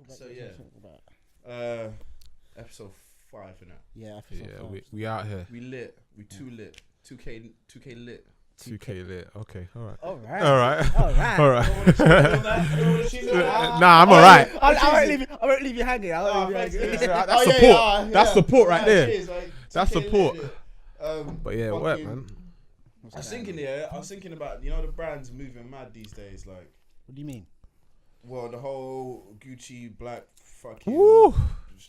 So yeah, episode 5 innit? Yeah, episode 5. We out here. We lit. We too lit. 2K lit. 2K lit. Okay, all right. All right. Nah, I'm all right. I won't leave you hanging. That's support. That's support right there. Cheers, That's 2K support. lit. But yeah, fucking- what, man? I was thinking about, you know, the brands moving mad these days. Like, What do you mean? well, the whole Gucci black fucking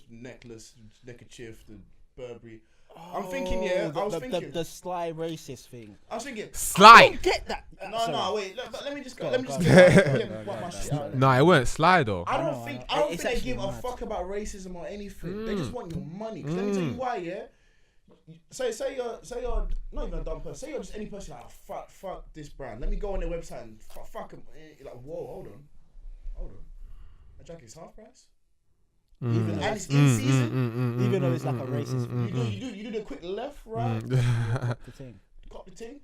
necklace, neckerchief, the Burberry. I'm thinking, the sly racist thing. I was thinking, Slide. I don't get that. no, wait. Let me just go. Nah, it weren't slide though. I don't think they give a mad. fuck about racism or anything. They just want your money. 'Cause let me tell you why, yeah. Say you're not even a dumb person. Say you're just any person like fuck this brand. Let me go on their website and fuck them. You're like, whoa, hold on. A jacket's half price. Even though And it's in season. even though it's like a racist thing. You do the quick left, right? The thing. Cop the thing.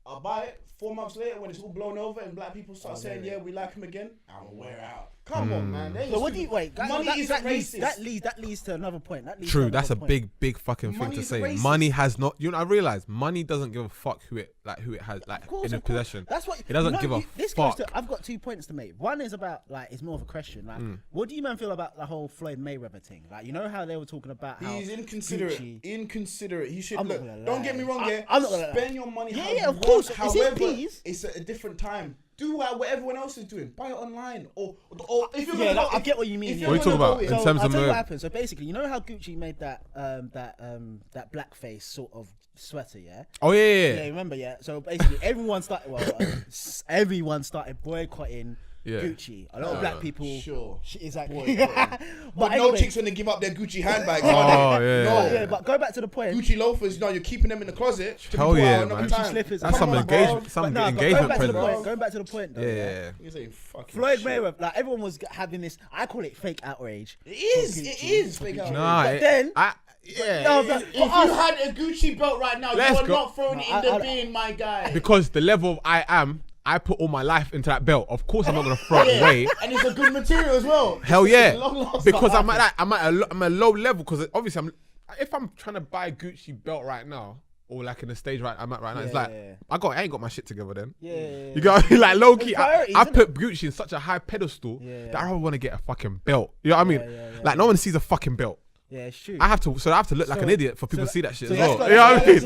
I'll buy it. 4 months later, when it's all blown over and black people start saying, "Yeah, we like him again," I'll wear out. Come on, man. So what do you wait? Money isn't racist. That leads to another point. True, that's a big fucking thing Money to is say. racist. Money has not. You know, I realize money doesn't give a fuck who it has like in its possession. That's what it doesn't give a fuck. I've got 2 points to make. One is about like it's more of a question. Like, what do you man feel about the whole Floyd Mayweather thing? Like, you know how they were talking about how He's inconsiderate. Gucci, Inconsiderate. He should I'm not look. gonna Don't lie. get me wrong. I'm not gonna lie. Spend your money. Yeah, of course. It's his However, piece. it's at a different time. Do what everyone else is doing. Buy it online, or if you're Yeah, gonna I get what you mean. if Yeah. What are you talking about? go In terms I'll of tell you what move. happened. So basically, you know how Gucci made that blackface sort of sweater, yeah? Oh Yeah, yeah. remember, yeah. So basically, everyone started boycotting Yeah. Gucci. A lot of black people. Sure. Exactly. But no anyway, chicks when they give up their Gucci handbags. Oh yeah. No. yeah, but go back to the point. Gucci loafers. No, you're keeping them in the closet. to be Hell brought yeah, out another man. time. Gucci slippers. That's Come some on, engagement. bro. Some But engagement going present. back to the point, though. Yeah. You're saying fucking Floyd shit. Mayweather, like everyone was having this. I call it fake outrage. It is. Fake outrage. Nah. But then- No, but If you had a Gucci belt right now, Let's you are go. not throwing it in the bin, my guy. Because the level of I put all my life into that belt. Of course, I'm not gonna throw it away. And it's a good material as well. Hell It's yeah. long-lasting. Because I'm at a low level. Because obviously, if I'm trying to buy a Gucci belt right now, or like in the stage I'm at right now, it's like I ain't got my shit together then. Yeah. You got like low key. Priorities, I innit? put Gucci in such a high pedestal that I don't want to get a fucking belt. You know what I mean? Like no one sees a fucking belt. Yeah, it's true. I have to look like So- an idiot for people so to see that shit so as that's well. got- You know what I mean?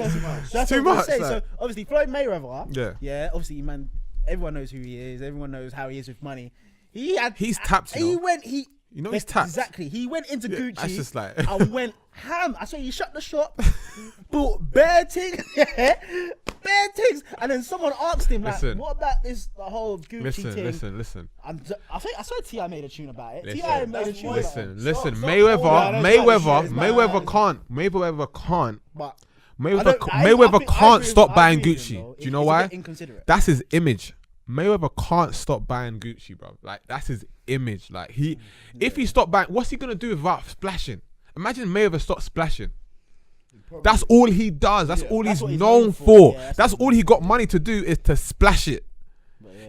That's Too what I'm much. saying. like- So obviously Floyd Mayweather. Yeah. Obviously, man, everyone knows who he is. Everyone knows how he is with money. He's tapped, you know. You know he's tapped. Exactly. He went into Gucci. that's just like- and went ham. I swear he shut the shop, bought bare things, bare things, and then someone asked him like, Listen. "What about this? The whole Gucci thing?" Listen. I swear T.I. made a tune about it. Listen. T.I. made a tune about it. Listen. Stop. Mayweather can't. But Mayweather can't stop buying Gucci. Do you know why? Inconsiderate. That's his image. Mayweather can't stop buying Gucci, bro. Like that's his image. Like if he stopped buying, what's he gonna do without splashing? Imagine Mayweather stopped splashing. That's all he does. That's all he's what he's known known for. for. Yeah, that's all he got money to do is to splash it.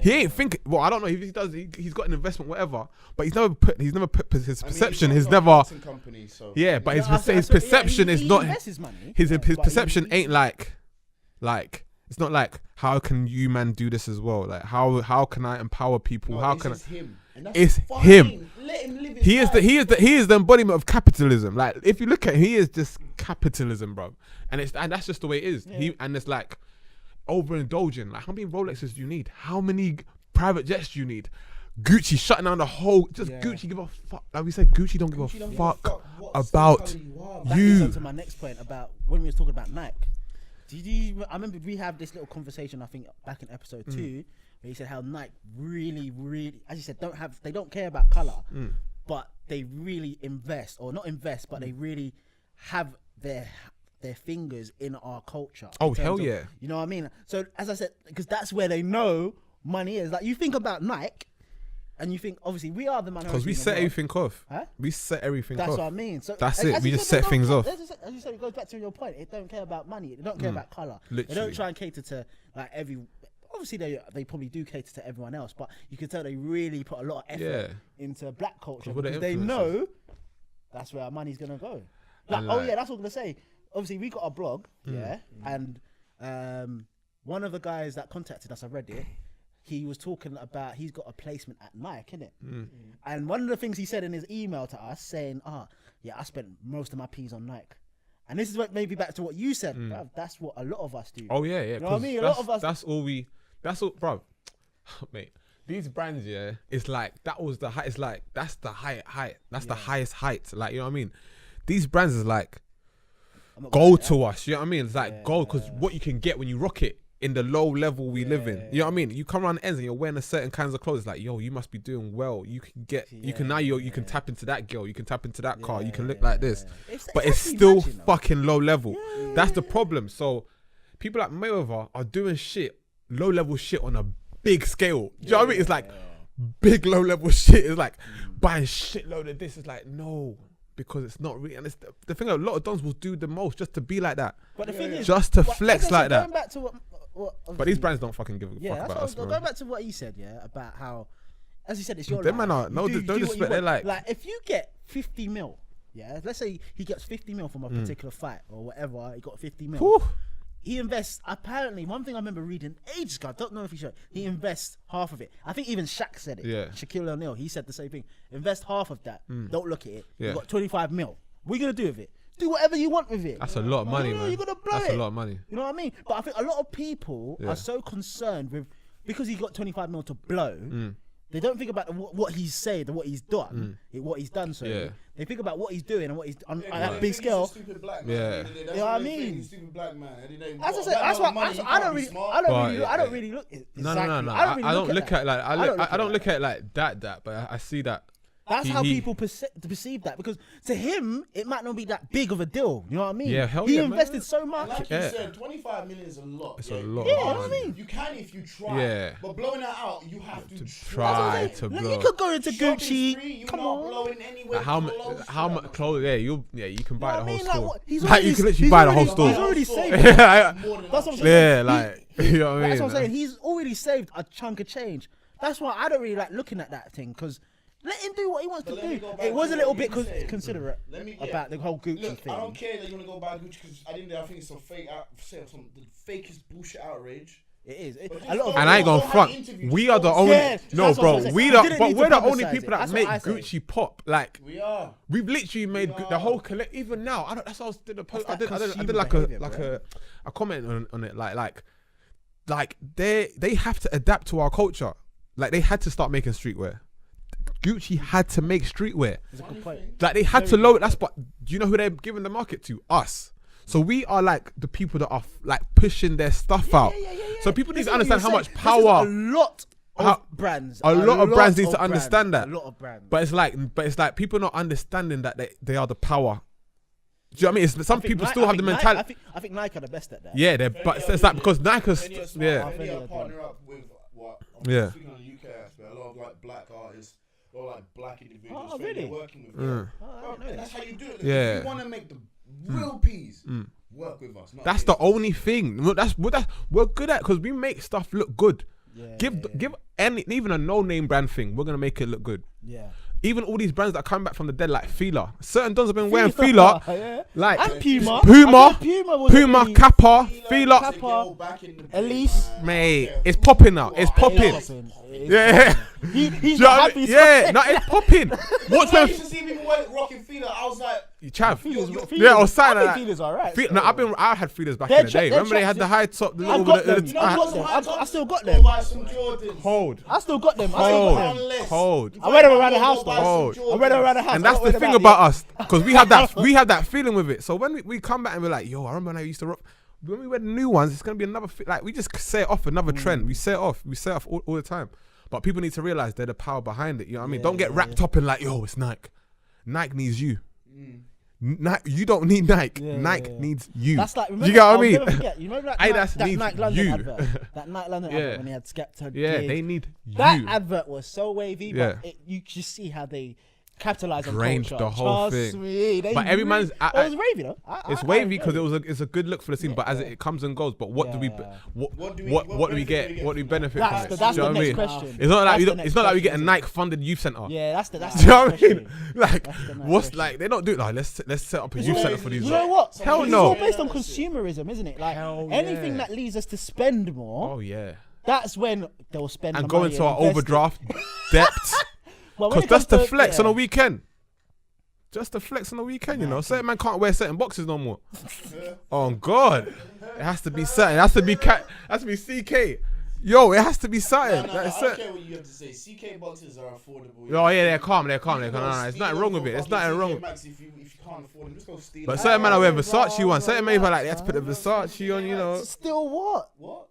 He ain't think. Well, I don't know if he does. He's got an investment, whatever. But he's never put his perception. His never. Company, so. Yeah, but Yeah, his perception is not. invests his money. His But perception ain't like it's not like how can you man do this as well? Like how can I empower people? How can I? Him. And that's It's fine. him. Let him live his He is life. the embodiment of capitalism. Like if you look at him, he is just capitalism, bro. And that's just the way it is. And it's like overindulging. Like how many Rolexes do you need? How many private jets do you need? Gucci shutting down the whole. Gucci give a fuck. Like we said, Gucci don't give a fuck about That you. leads on to my next point about when we was talking about Nike. I remember we had this little conversation, I think, back in episode 2, where he said how Nike really, as you said, they don't care about color, but they really invest, or not invest, but they really have their fingers in our culture. Oh, in terms hell of- yeah. You know what I mean? So as I said, because that's where they know money is. Like you think about Nike, and you think obviously we are the minority. Because we in the set world. everything off. Huh? We set everything That's off. what I mean. So That's as it. We you just said, set things off. As you said, it goes back to your point. It don't care about money. It don't care about color. They Literally. don't try and cater to like every. obviously they probably do cater to everyone else, but you can tell they really put a lot of effort into black culture because they know that's where our money's gonna go. Like, oh yeah, that's what I'm gonna say. Obviously, we got a blog, and one of the guys that contacted us, I read it. He was talking about he's got a placement at Nike, innit? And one of the things he said in his email to us saying, I spent most of my P's on Nike. And this is what maybe back to what you said, bruv, that's what a lot of us do. Oh yeah. You know what I mean? A lot of us. That's all, bruv. Mate, these brands, it's like, that was the height. It's like, that's the height. That's the highest height. Like, you know what I mean? These brands is like gold to us. You know what I mean? It's like gold because what you can get when you rock it in the low level we live in. You know what I mean? You come around the ends and you're wearing a certain kinds of clothes. It's like, yo, you must be doing well. You can get, you can tap into that girl. You can tap into that car. You can look like this. But it's still fucking low level. That's the problem. So people like Mayweather are doing low level shit on a big scale. Do you know what I mean? It's like big low level shit. It's like buying shitload of this. It's like, no. Because it's not really, and it's the thing. A lot of dons will do the most just to be like that. But the thing is, just to flex like that. Going back to what but these brands don't fucking give a fuck about us. Going back to what he said, about how, as he said, it's your life. Them man are don't disrespect. They're like if you get 50 mil, let's say he gets 50 mil from a particular fight or whatever, he got 50 mil. Whew. He invests, apparently, one thing I remember reading ages ago, I don't know if he showed, he invests half of it. I think even Shaq said it. Yeah. Shaquille O'Neal, he said the same thing. Invest half of that. Don't look at it. You got 25 mil. What are you going to do with it? Do whatever you want with it. That's a lot of money, man. You're going to blow That's a lot of money. You know what I mean? But I think a lot of people are so concerned with, because he got 25 mil to blow, they don't think about what he's said and what he's done, what he's done. So they think about what he's doing and what he's on that big scale. Stupid black man. You know what I mean? Stupid black man. As I said, that's why I don't really look. No. I don't look at it like I don't look at it like that. But I see that. That's how people perceive that, because to him it might not be that big of a deal. You know what I mean? Yeah, hell he yeah, invested man. so much. Like you said, 25 million is a lot. It's a lot. Yeah, you know what I mean? You can if you try. Yeah. But blowing that out, you have to try to blow. You could go into Gucci. Free, Come on. Blowing anywhere How much clothes? Yeah, you can buy the whole store. You can literally buy the whole store. He's already saved. That's what I'm saying. Yeah, like you know what I mean. That's what I'm saying. He's already saved a chunk of change. That's why I don't really like looking at that thing, because let him do what he wants to do. It was a little bit considerate about the whole Gucci thing. I don't care that you want to go buy Gucci, because I think it's some fake, some the fakest bullshit outrage. It is. A lot of and I ain't gonna front. We are the only bro. We're the only people that make Gucci pop. Like we are. We've literally made the whole collect. Even now, that's what I did a post. I did like a comment on it. Like they have to adapt to our culture. Like they had to start making streetwear. Gucci had to make streetwear. Like they had to lower. That's what. Do you know who they're giving the market to? Us. So we are like the people that are like pushing their stuff out. So people need to understand how much power. A lot of brands. A lot of brands need to understand that. A lot of brands. But it's like people not understanding that they are the power. Do you know what I mean? Some people still have the mentality. I think Nike are the best at that. Yeah, but it's like because Nike's partner up with what? Yeah. Speaking on the UK aspect, a lot of like black artists. Or like black individuals really? working with that's how you do it. Yeah. If you want to make the real peas, work with us. That's the only thing. That's we're good at, because we make stuff look good. Give even a no-name brand thing, we're gonna make it look good. Yeah. Even all these brands that come back from the dead, like Fila. Certain dons have been wearing Fila, like and Puma, Puma, Kappa, Fila, Elise. Mate, it's popping now. It's popping. Yeah, he's not happy. Yeah, no, it's popping. What's I used to see people rocking Fila. I was like, Chav. Yeah, or something like that. Feelers alright. No, I had feelers back in the day. Remember they had the high top. I still got them. Hold. I still got them. Hold. I wear them around the house though. Hold. I wear them around the house. And that's the thing about us, because we have that feeling with it. So when we come back and we're like, yo, I remember when I used to rock. When we wear the new ones, it's gonna be another like we just set off another trend. We set off all the time. But people need to realize they're the power behind it. You know what I mean? Don't get wrapped up in like, yo, it's Nike. Nike needs you. Nike, you don't need Nike. Nike needs you. That's like, remember, you get what I mean? Forget, you know that Nike London advert? That Nike London advert when he had Skepta. Yeah, they need you. That advert was so wavy, but you just see how they capitalize on drained culture. the whole Trust thing. me, they But every man's- it was wavy though. It's wavy because it's a good look for the scene, but as it comes and goes. But what do we what do we get? What do we benefit from it? That's Do you the know what I next mean? question. It's not like That's the next it's not like we get a question, Nike funded youth center. Yeah, that's the Do you know what I next mean? question. Like That's the next what's question. like they don't do it like let's set up a youth center for these. You know what? Hell It's no. all based on consumerism, isn't it? Like Hell anything yeah. that leads us to spend more, Oh yeah. that's when they'll spend And the go money into our invest it. overdraft debt. Well, when Because it that's comes the to- flex yeah. on a weekend. Just the flex on the weekend, you know. Certain man can't wear certain boxes no more. Oh God, it has to be certain. It has to be has to be CK. Yo, it has to be certain. No, That's I don't it. care what you have to say. CK boxes are affordable. Oh yeah, they're calm. No, there's nothing wrong with it. There's nothing wrong. Max, if you can't afford them, just go steal But them. certain man are wear Versace ones. Certain men are like, let's put the Versace on, you know. Still what? What?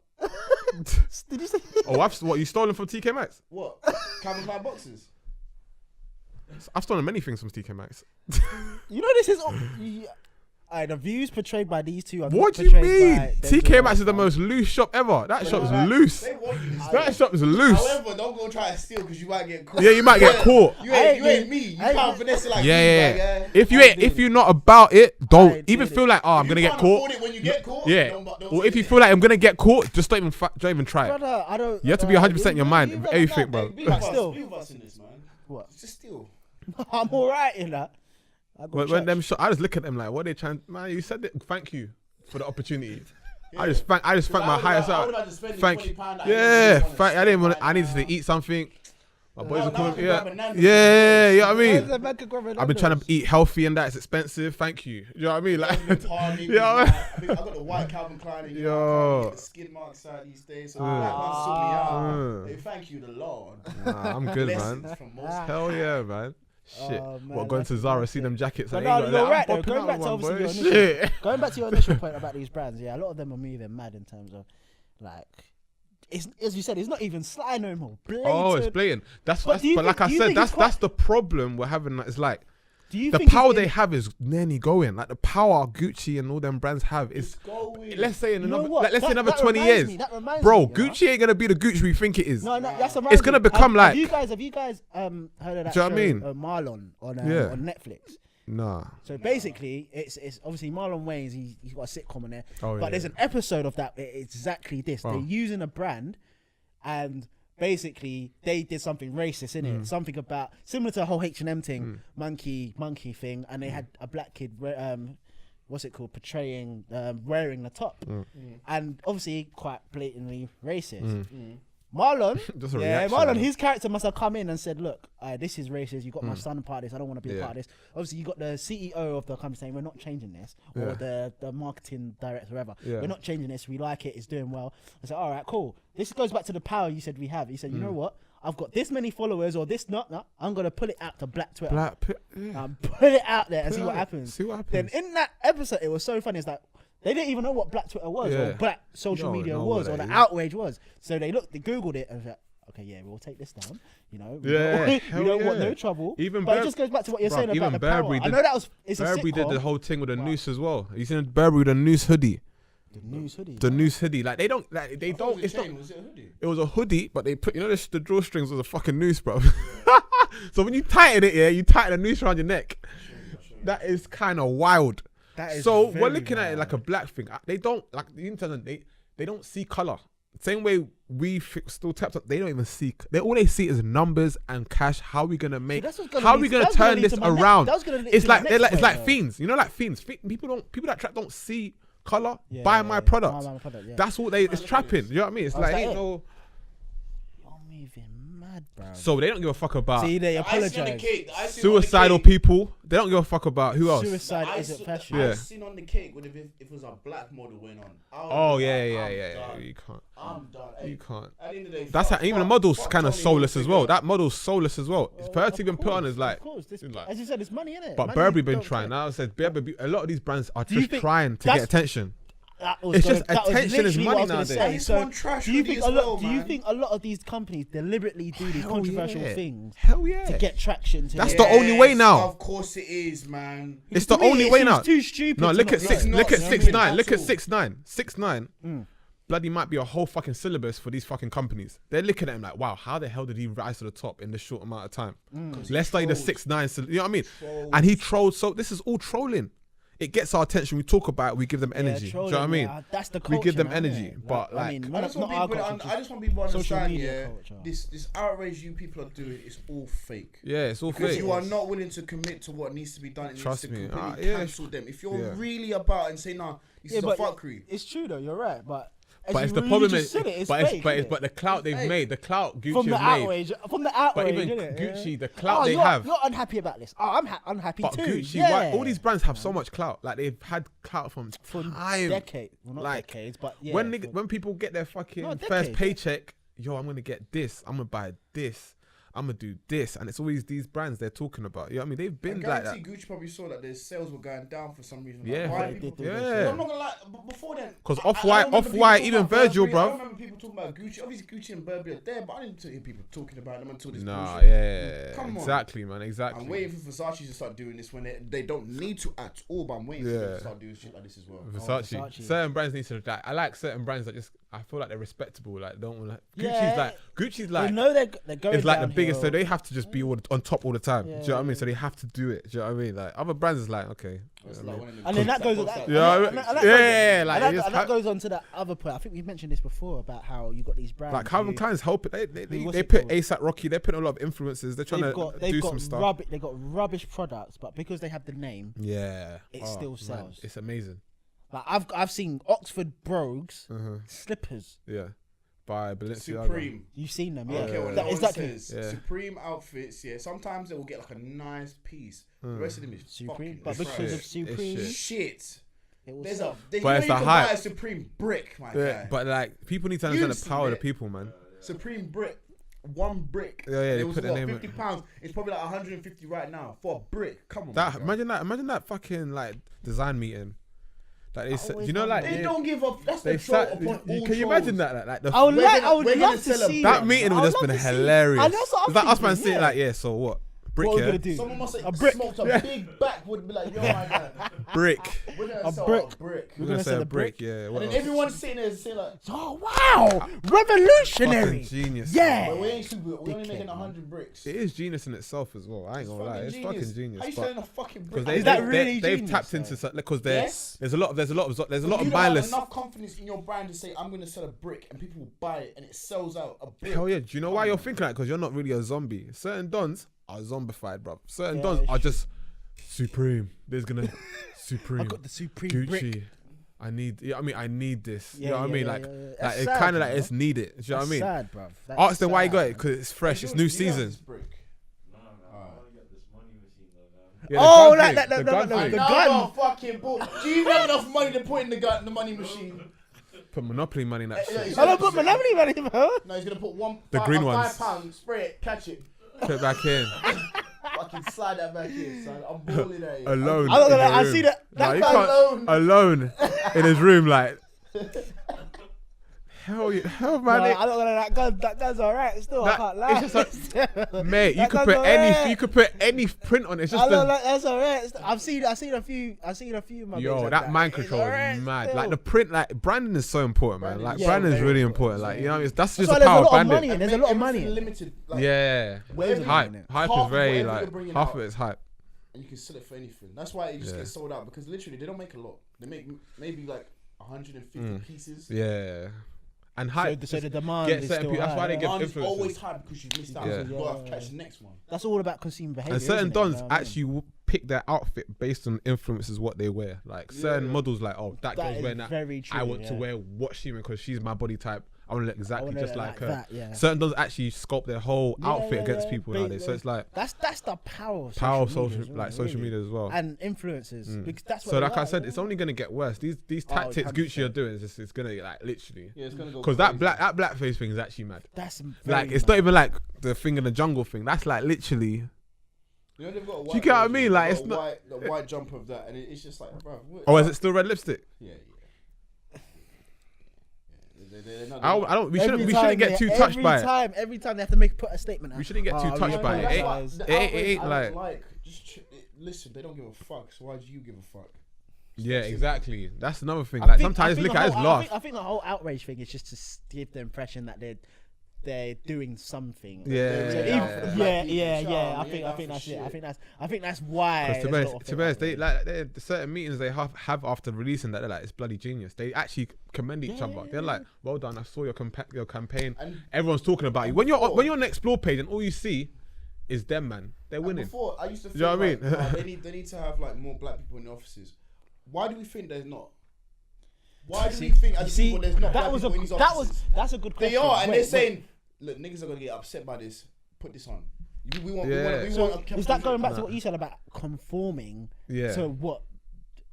Did you say? Oh, what you stolen from TK Maxx? What? Calvin Klein boxes? I've stolen many things from TK Maxx. You know this is. The views portrayed by these two are What not do you portrayed mean? by TK Maxx is the Denzel most loose shop ever. That shop is They loose. want you to steal. That shop is loose. However, don't go try to steal because you might get caught. Yeah, you might get caught. You ain't me. You I can't ain't- finesse it like Yeah, me, yeah. but If you're not about it, I don't did even it. feel like I'm gonna you get can't caught. afford it when you get caught. Yeah. Don't Or if say you that. feel like I'm gonna get caught, just don't even try it. Brother, I don't. You have to be 100% in your mind, Leave everything, that, bro. Be with us, Still. be with us in this, man. What? Just steal. I'm alright in that. I got When them church. I just look at them like, what they trying? Man, you said it. Thank you for the opportunity. I just thank my highest out. Thank you. Yeah, thank. I didn't want. I needed to eat something. My boys No, are calling. now I Yeah, can grab a nan yeah, you know what I mean. Where's the Mecca grabbing I've been trying to numbers? eat healthy and that it's expensive. Thank you. You know what I mean? Like, Yeah, I got the white Calvin Klein and Yo. I get the skid marks out these days. So black man sort me out. Mm. Hey, thank you, the Lord. Nah, I'm good, man. Blessings from most. Hell yeah, man. Shit. Oh, man, What, going to that's Zara, see them jackets But and no, they you're got right though. I'm Going back popping to out one, obviously boy. your initial, Shit. going back to your initial point about these brands, yeah, a lot of them are moving mad in terms of like, it's as you said, it's not even sly no more. Blatant. Oh, it's blatant. But do you But like think- I do you said, think it's that's the problem we're having. It's like Do you the think power it's they have is nearly going. Like the power Gucci and all them brands have is. Going. Let's say in You know another, what? like, let's say That- another that 20 reminds years, me, that reminds bro. me, you know? Gucci ain't gonna be the Gucci we think it is. No, that's It's gonna become like- Have you guys heard of that Do you know what I show, mean? Marlon on Yeah. on Netflix? Nah. So basically, it's obviously Marlon Wayans. He's got a sitcom on there, Oh, but yeah. there's an episode of that. It's exactly this. Oh. They're using a brand, and basically they did something racist in it. Something about similar to the whole H&M thing, monkey thing, and they had a black kid. What's it called? Portraying wearing the top, and obviously quite blatantly racist. Marlon, Just a yeah, reaction, Marlon, man. his character must have come in and said, "Look, this is racist. You got my son part of this. I don't want to be a Yeah. part of this." Obviously, you got the CEO of the company saying, "We're not changing this," or the marketing director, whoever. Yeah. We're not changing this. We like it. It's doing well. I said, "All right, cool." This goes back to the power you said we have. He said, "You know what? I've got this many followers or this not. I'm gonna put it out to Black Twitter. Put it out there and Put see it what out. happens." See what Then happens. in that episode, it was so funny. It's like they didn't even know what Black Twitter was Yeah. or Black social No, media know was what or that the is. outrage was. So they googled it and was like, okay, yeah, we'll take this down. You know, we Yeah, don't, hell we don't want yeah. no trouble. Even but it Bur- just goes back to what you're Bruv, saying about even the power. Burberry I did- know that was it's a Burberry did sitcom. the whole thing with the noose as well. You seen Burberry with the noose hoodie? The news hoodie. The noose hoodie. Like they don't. Like they don't. It's not. Was it a hoodie? It was a hoodie, but they put, you know, the drawstrings was a fucking noose, bro. So when you tighten it, yeah, you tighten a noose around your neck. That is kind of wild. That is So we're very looking at it like a black thing. They don't like the internet. They don't see color. Same way we still tapped up. They don't even see. All they see is numbers and cash. How are we gonna make? that's what's gonna How are lead- we gonna that's gonna turn lead this to my next- around? that was gonna lead It's to my like next it's like point, fiends. You know, like fiends. People that trap don't see color. Yeah, buy yeah, my yeah. product. Buy my product, yeah. That's what it's trapping. You know what I mean? It's I was like like, ain't yeah. no. You're moving mad, bro. So they don't give a fuck about See, they The icing on the apologize. cake. The icing on the suicidal cake. people. They don't give a fuck about who else. Suicide The isn't icing- fashion. Yeah. The icing on the cake would have if it was a black model went on. Oh yeah. I'm done. You can't. I'm done. Hey, You can't. At the end of the day, That's fuck- how even the fuck- model's fuck kind of Tony soulless as Hilfiger. well. That model's soulless as well. It's Of Bertie been put on course, as like. of course. This, like- as you said, it's money in it. But Burberry been trying. Now I said Burberry. A lot of these brands are Do you just think trying to that's- get attention. It's just attention is money nowadays. And it's So, one trash do you hoodie think as a lot? well, Do you man. think a lot of these companies deliberately do these Hell controversial yeah. things Hell yeah. to get traction? To That's get- the only way Yes, now. Of course it is, man. It's To the me, only it way seems now. Too stupid. No, to look not at do six. it. not Look at stupid 6ix9ine. at Look at all. 6ix9ine. 6ix9ine. bloody might be a whole fucking syllabus for these fucking companies. They're looking at him like, wow, how the hell did he rise to the top in this short amount of time? Let's study the 6ix9ine, you know what I mean? And he trolled. So this is all trolling. It gets our attention. We talk about it. We give them energy. Do you know what I mean? That's the culture. We give them now, energy. innit? But I like, mean, I not, just want not our people. culture, I just want people to social understand. media Yeah, culture. this outrage you people are doing is all fake. yeah, it's all Because fake. you are not willing to commit to what needs to be done. It Trust needs to me. completely Yeah. cancel them. If you're Yeah. really about and say, nah, this is a but fuckery. it's true though. You're right, but But it's the really problem just is, said it, it's but fake, but the clout It's they've fake. made, the clout Gucci from the have made. outrage, But even innit? Gucci, the clout they you're, have. You're unhappy about this. Oh, I'm unhappy But too. Gucci, yeah. all these brands have so much clout. Like they've had clout from for time. decades, well, not Like, decades, but yeah. when people get their fucking No, first decades. paycheck, yo, I'm gonna get this. I'm gonna buy this. I'm gonna do this, and it's always these brands they're talking about. You know what I mean? They've I been like guarantee that. Gucci probably saw that their sales were going down for some reason. Yeah. Like, why They people did do Yeah. this, I'm not gonna lie. Before then, 'Cause I Off-White- remember people Off-White, talking even about Virgil, Burberry. bruv. I remember people talking about Gucci. Obviously, Gucci and Burberry are there, but I didn't hear people talking about them until this Nah, bullshit. yeah, Come on. exactly, man, exactly. I'm waiting for Versace to start doing this when they don't need to at all, but I'm waiting for them Yeah. to start doing shit like this as well. Versace. Versace. Certain brands need to like. I like certain brands that just. I feel like they're respectable. Like don't like Yeah. Gucci's They like. know they're going It's like the downhill. biggest, so they have to just be on top all the time. Do you know what I mean? Yeah. So they have to do it. Do you know what I mean? Like other brands is like, okay. It's you know like what I mean? one of them And then clips that goes. pops That, up. Yeah, and that yeah, goes- yeah, like, and it's that ha- goes on to that other point. I think we've mentioned this before about how you got these brands. Like Calvin who- Klein's helping. what's They it put called? ASAP Rocky. They're putting a lot of influences. They're trying to do some stuff. They got rubbish products, but because they have the name, Yeah, it still man, sells. it's amazing. Like I've seen Oxford Brogues slippers. Yeah, by Balenciaga. Supreme. You've seen them, I yeah. don't care what Yeah. no That- one exactly. says. Yeah. Supreme outfits, yeah. Sometimes they will get like a nice piece. The rest of them is Supreme, fucking but It's because shit. of Supreme, It's shit. it was There's sell. you But know it's you the can buy hype. a Supreme brick, my Yeah, guy. but like people need to understand You've the power of the seen it. people, man. Supreme brick, one brick. Yeah, yeah, they It was put their what, name in- £50. It's probably like 150 right now for a brick. Come on, That my guy. imagine that fucking like design meeting. Like they said, always you know, like They don't give up. That's they the troll sat. upon all Can you trolls. imagine that? Like the I would We're like. gonna- I would we're gonna love to sell a- see that it. meeting I would would just love been to see it. hilarious. And that's what I'm Like us man thinking, saying yeah. like, yeah, so what? Brick, What are we yeah? gonna do? Someone must A have brick. smoked a big back would be like, yo, my guy. Brick. We're gonna A sell brick. a brick. We're gonna gonna say say a the brick, brick. yeah. And What then else? everyone's sitting there saying like, Oh wow, revolutionary! Fucking genius. Yeah. but we ain't super. We're only Dickhead, making man. 100 bricks. It is genius in itself as well. I ain't gonna lie, it's fucking genius. How you but- selling a fucking brick? Because they, Is that they, really they've genius, tapped though? into because Yes. there's a lot of you don't have mindless. enough confidence in your brand to say I'm gonna sell a brick and people will buy it and it sells out a brick. Hell yeah! Do you know why you're thinking that? Because you're not really a zombie. Certain dons are zombified, bro. Certain Yeah, dons it's are just supreme. There's gonna supreme. I got the Supreme Gucci. brick. I need. Yeah, I mean, I need this. Yeah, you know what I yeah, mean? yeah, Like, yeah, yeah. like That's it's sad, kind of you like know? it's needed. Do you know what I mean? Sad, bruv. That's Ask them why you sad, got it man. because it's fresh. It's You new know this season. brick. Yeah, the Oh, gun that- thing, that- the no, gun no, thing. the Now gun. I'm fucking bored. Do you have enough money to put in the money machine? Put Monopoly money in that Yeah, shit. yeah. I don't put Monopoly money, bro. No, he's gonna put The green ones. £5, spray it, catch it, Put it back in. fucking slide that back in, son. I'm balling at you. Alone. I don't know, in the I room. see that- Nah, that you guy can't- alone in his room, like. Hell yeah, hell man. No, I don't know that gun's alright still. That- I can't lie. it's just mate, you That could gun's put alright. any, you could put any print on it. It's I just don't the, know, that's alright. I've seen a few. My yo, mates like that mind It's control alright is mad. still. Like the print, like branding is so important, man. Branding Like is branding is very really important. important. Like you know, what I mean? That's just why the there's a power of lot of branding. money. There's a lot of money. Limited. Like, Yeah, whatever- hype. Hype half is very whatever like you're bringing half out. of it is hype. and you can sell it for anything. That's why it just Yeah. gets sold out because literally they don't make a lot. They make maybe like 150 pieces. Yeah, and hype. So the demand get is certain still people. That's high, why they yeah. get Demand is influencers. always high because you've missed out. Yeah. So you gotta catch the next one. That's all about consumer behavior. And certain isn't it? dons You know what I mean? actually will pick their outfit based on influences what they wear. Like certain Yeah. models, like That that girl's is wearing that. very true, I want to yeah. wear what she wears because she's my body type. I want to look exactly wanna just look like like her. that, yeah. Certain dons actually sculpt their whole Yeah, outfit yeah, against yeah. people They- nowadays. So it's like That's the power of power of social social, media, like isn't it, social really? media as well. And influencers. Because that's what So they like I like, said, yeah. it's only gonna get worse. These Oh, tactics Gucci 100%. are doing is just it's gonna get like literally. Yeah, it's gonna go. Because that blackface thing is actually mad. That's Like very it's not even like the thing in the jungle thing. That's like literally. You know they've got a white Do you get what I version, mean? they've Like, got it's a not- the white jumper of that, and it's just like, bro. Oh, is it still red lipstick? Yeah. They're not, I don't. We shouldn't. Every We time shouldn't get they- too touched by it. Every time they have to put a statement out. We shouldn't get too Oh, touched yeah, by it. That's It why ain't- the it outrage ain't I like- don't like. Just listen. They don't give a fuck. So why do you give a fuck? Yeah, exactly. That's another thing. I Like think- sometimes I think look the at his whole- laugh. I think the whole outrage thing is just to give the impression that they're doing something. Yeah. So Yeah. if- Yeah. yeah. Yeah. I think Yeah. that's it. Shit. I think that's why. Because there's a lot of to be honest, things they like like certain meetings they have after releasing that, they're like, it's bloody genius. They actually commend each other. They're like, well done, I saw your campaign. And Everyone's talking about you. When you're on the explore page and all you see is them, man. They're winning. Before, I used to think, You know what I like, mean? they need to have like more black people in the offices. Why do we think there's not? Why do See- we think you as see, people there's not that black was people in these that's offices? a good question. They are, and Wait, they're wait. saying, look, niggas are gonna get upset by this. Put this on. We want. Yeah. We So want is that going back to what you said about conforming Yeah. to what?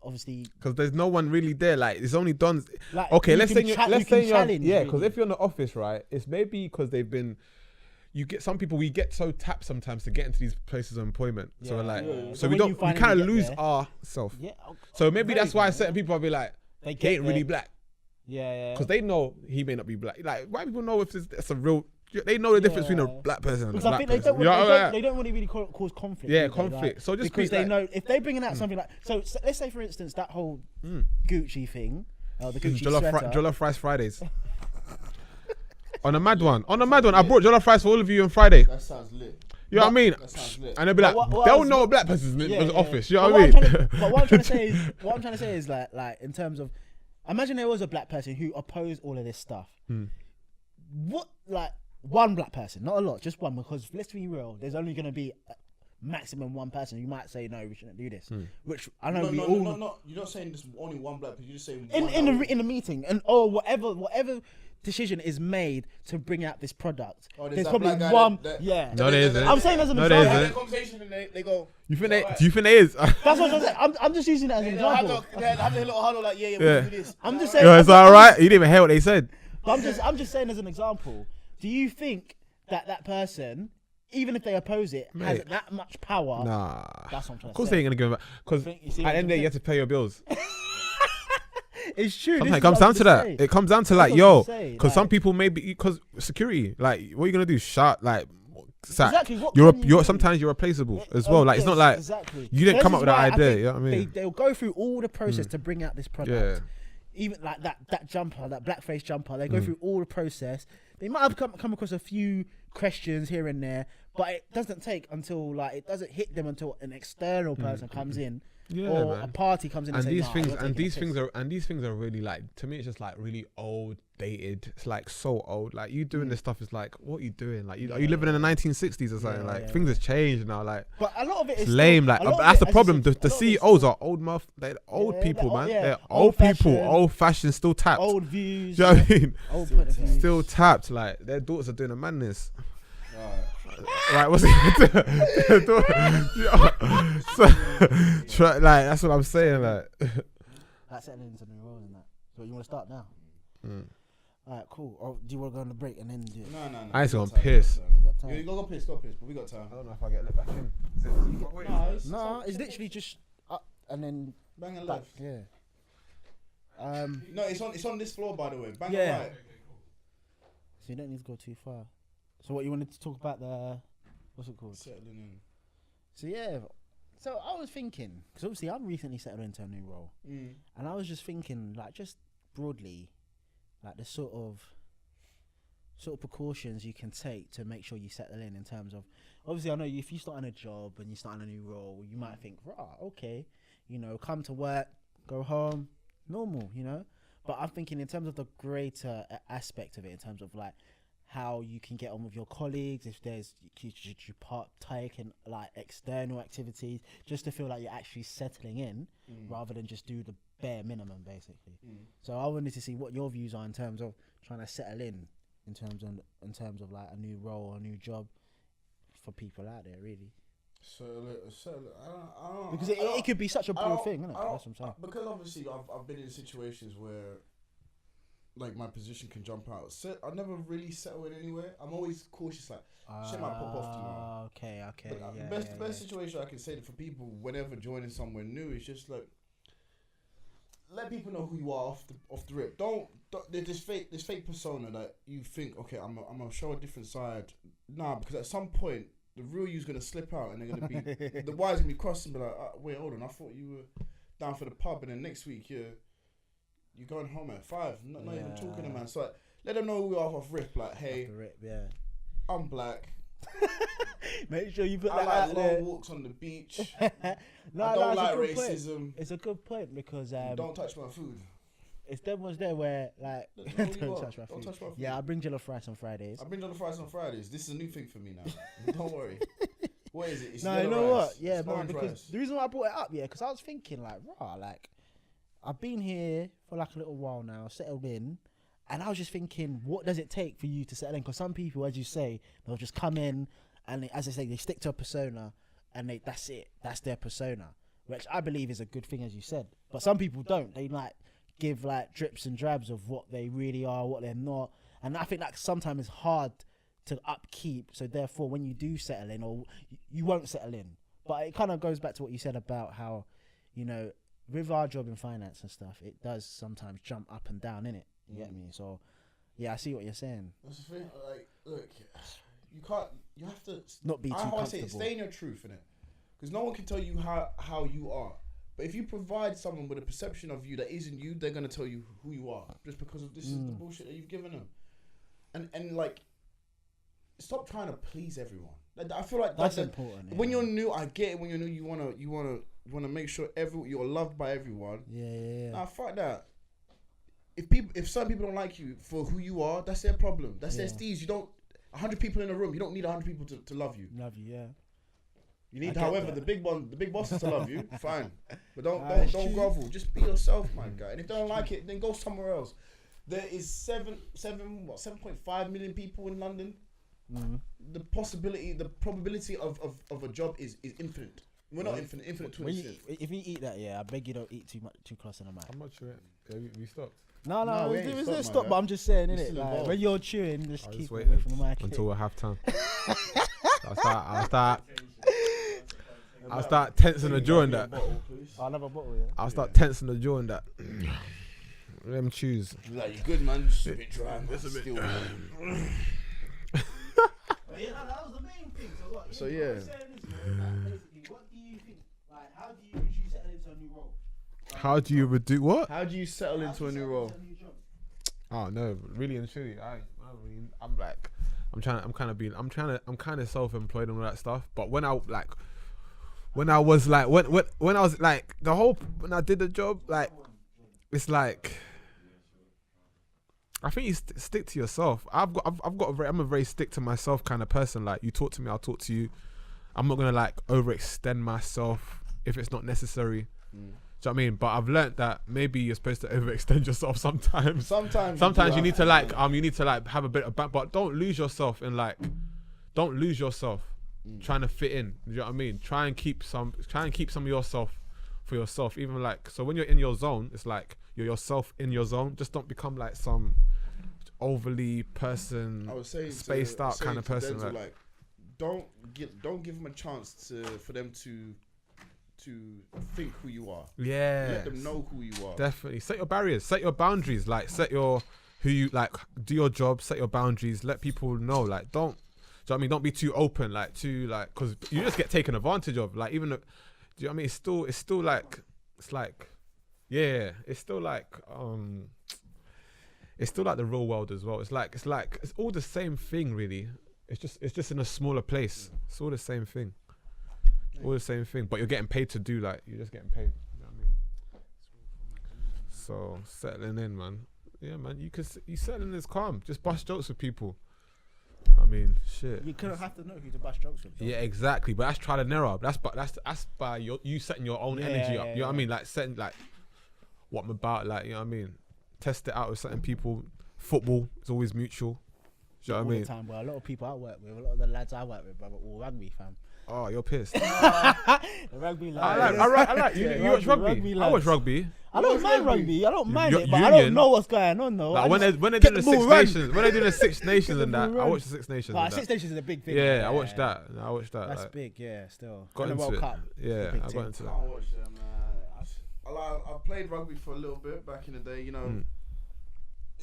Obviously, Because there's no one really there. Like it's only done. like Okay, you let's can say cha- let's you can say challenge, yeah. Because really. if you're in the office, right, it's maybe because they've been. You get some people. We get so tapped sometimes to get into these places of employment. So we're like, yeah. so But we when you don't. We finally kind of get lose there- ourselves. yeah, So maybe very that's why good, certain people will be like, they they ain't really there. black. Yeah. Because they know he may not be black. Like white people know if it's a real. They know the difference between a Yeah. black person and a Because I black think they person. don't, You know what I mean? they don't really cause conflict. Yeah, do they? conflict. Like, So just because be they like- know if they're bringing out something like so let's say for instance that whole Gucci thing, the Gucci sweater. Jollof rice Fridays. On a mad one. I brought jollof rice for all of you on Friday. That sounds lit. You know what I mean? That sounds lit. And they'll be like, what they'll else- know a black person's in the office. You know But what I I'm trying mean? to- But what I'm trying to say is like in terms of, imagine there was a black person who opposed all of this stuff. What, like one black person, not a lot, just one, because let's be real, there's only going to be maximum one person who might say no, we shouldn't do this. Which I know No. You're not saying there's only one black person. You're just saying in the meeting and whatever decision is made to bring out this product. there's There's that probably black guy one. that- Yeah. No, there isn't. I'm saying as an No, there example. They isn't. have a conversation and they go. Do you think there is? That's what I'm saying. I'm just using it as an They have example. a little huddle like, yeah, Yeah. we do this. I'm just saying. Yo, it's alright. You didn't even hear what they said. I'm just saying as an example. Do you think that person, even if they oppose it, has Mate. that much power? Nah. That's what I'm trying to Of course say. they ain't gonna give him back. Because You at see the what end of the day, I'm you have to pay your bills. It's true. Sometimes this it is comes what down I'm to just that. saying. It comes down to like, That's what yo, I'm saying, because some like- people maybe because security. Like, what are you gonna do? Shut like. Exactly, what You're can you do? sometimes you're replaceable as well. Like it's not like exactly. you didn't This come is up with that why I idea. think You know what I mean? They'll go through all the process to bring out this product. Yeah. Even like that jumper, that blackface jumper, they go through all the process. They might have come across a few questions here and there, but it doesn't take until like it doesn't hit them until an external person comes in, Yeah, or man. a party comes in. And And, these say, things "Nah, and you're these taking things a are these things are really like, to me it's just like really old dated. It's like so old. Like you doing this stuff is like, what are you doing? Like are you living in the 1960s or something? Like things have changed now. Like But a lot of it is it's lame. still- Like a lot of that's it, the as you problem. said, The a lot of it is CEOs still are they're old Yeah, people, they're man. old- yeah, They're old people, old-fashioned. old fashioned, still tapped. old views, Do you know what I mean? old point of view. Still tapped. Like their daughters are doing a madness. Right, what's it? Like that's what I'm saying. Like, Like settling into new roles and that. So you want to start now? Alright, cool. Or do you want to go on the break and then do it? No. I ain't gonna piss. We got time. You go piss, but we got time. I don't know if I get let back in. No, it's literally just up and then Bang and back. left. Yeah. No, it's on this floor, by the way. Bang Yeah. and right. So you don't need to go too far. So what you wanted to talk about what's it called? Settling in. So yeah. So I was thinking, because obviously I'm recently settled into a new role, and I was just thinking, like, just broadly, like the sort of precautions you can take to make sure you settle in terms of, obviously I know if you start on a job and you start on a new role, you might think, okay, come to work, go home, normal, but I'm thinking in terms of the greater aspect of it, in terms of like how you can get on with your colleagues, if there's you partake in like external activities, just to feel like you're actually settling in rather than just do the bare minimum basically. So I wanted to see what your views are in terms of trying to settle in terms of like a new role, a new job for people out there really. So I don't Because it could be such a broad thing, isn't it? That's what I'm saying. Because obviously I've been in situations where like my position can jump out. I never really settle in anywhere. I'm always cautious, like shit might pop off tomorrow. Okay. But the best situation I can say for people whenever joining somewhere new is just like let people know who you are off the rip. Don't this fake persona that you think, okay, I'm gonna show a different side. Nah, because at some point the real you's gonna slip out and they're gonna be the wires gonna be crossed and be like, wait, hold on, I thought you were down for the pub, and then next week you're going home at 5. Not even talking to man. So like, let them know we are off rip. Like, hey, I'm black. Make sure you put I that like out there. long walks on the beach. I don't like racism. It's a good point because don't touch my food. It's them ones there where like don't touch my food. Yeah, I bring jollof rice on Fridays. This is a new thing for me now. Don't worry. What is it? It's no, you know rice. what? Yeah, man. Because rice. the reason why I brought it up, because I was thinking like, like I've been here for like a little while now, settled in, and I was just thinking, what does it take for you to settle in? Because some people, as you say, they'll just come in and as I say, they stick to a persona, and that's it. That's their persona, which I believe is a good thing, as you said. But some people don't. They like give like drips and drabs of what they really are, what they're not, and I think that sometimes it's hard to upkeep. So therefore, when you do settle in, or you won't settle in. But it kind of goes back to what you said about how, with our job in finance and stuff, it does sometimes jump up and down, innit? You get me? So, yeah, I see what you're saying. That's the thing. Like, look, you have to not be too comfortable. Stay in your truth, innit? Because no one can tell you how you are. But if you provide someone with a perception of you that isn't you, they're gonna tell you who you are just because of this is the bullshit that you've given them. And like, stop trying to please everyone. Like, I feel like that's important. When you're new, I get it. When you're new, you wanna make sure you're loved by everyone. Yeah. Nah, fuck that. If some people don't like you for who you are, that's their problem. That's their steez. You don't 100 people in a room. You don't need 100 people to love you. Love you, yeah. You need, however, the big bosses to love you. Fine, but don't grovel. Just be yourself, my guy. And if they don't like it, then go somewhere else. There is 7.5 million people in London. Mm-hmm. The probability of a job is infinite. We're not infinite. Infinite to if you eat that, I beg you don't eat too close in the mic. How much you we stopped? No, let's stop. But I'm just saying, innit? Like, when you're chewing, just keep away from the mic until we're half time. I'll start tensing the jaw in that. Another bottle, yeah. I'll start tensing the jaw in that. Let them choose. Like, you good, man. Just a bit dry. Just a bit. Yeah, that was the main thing. So yeah. What do you think? Like, how do you settle into a new role? How do you do what? How do you settle into a new role? Oh no, really and truly, I'm kind of self-employed and all that stuff. But when I was like when I did the job, like, it's like, I think you stick to yourself. I'm a very stick to myself kind of person. Like, you talk to me, I'll talk to you. I'm not gonna like overextend myself if it's not necessary. Do you know what I mean? But I've learnt that maybe you're supposed to overextend yourself sometimes. Sometimes you need to like have a bit of but don't lose yourself in like, don't lose yourself trying to fit in. You know what I mean? Try and keep some of yourself for yourself. Even like, so when you're in your zone, it's like you're yourself in your zone. Just don't become like some overly spaced out kind of person. Like, don't give them a chance for them to think who you are. Yeah. Let them know who you are. Definitely. Set your barriers. Set your boundaries. Like, do your job. Set your boundaries. Let people know. Like, don't. Do you know what I mean? Don't be too open. Like, because you just get taken advantage of. Like, even. Do you know what I mean? It's still like. It's like. Yeah. It's still like. It's still like the real world as well. It's all the same thing, really. It's just in a smaller place. It's all the same thing. All the same thing, but you're getting paid to do, like, you're just getting paid. You know what I mean? So settling in, man. Yeah, man. You settling is calm. Just bust jokes with people. I mean, shit. You couldn't have to know who to bust jokes with. Yeah, exactly. But that's trial and error. That's by you setting your own energy up. You know what I mean? Like, setting like what I'm about. Like, you know what I mean? Test it out with certain people. Football is always mutual. Do you know what I mean? The time, but a lot of people I work with, a lot of the lads I work with, brother, all rugby, fam. Oh, you're pissed. The rugby lads. I like. You watch rugby? I watch rugby. I don't mind rugby. I don't mind it, but Union. I don't know what's going on though. Like, when they're doing the Six Nations, when they're doing the Six Nations and that, I watch the Six Nations. Like, Six Nations is a big thing. Yeah, I watched that. That's like, big. Yeah, still. Got into World it. Cup. Yeah, I got into that. I watch them. I played rugby for a little bit back in the day. You know.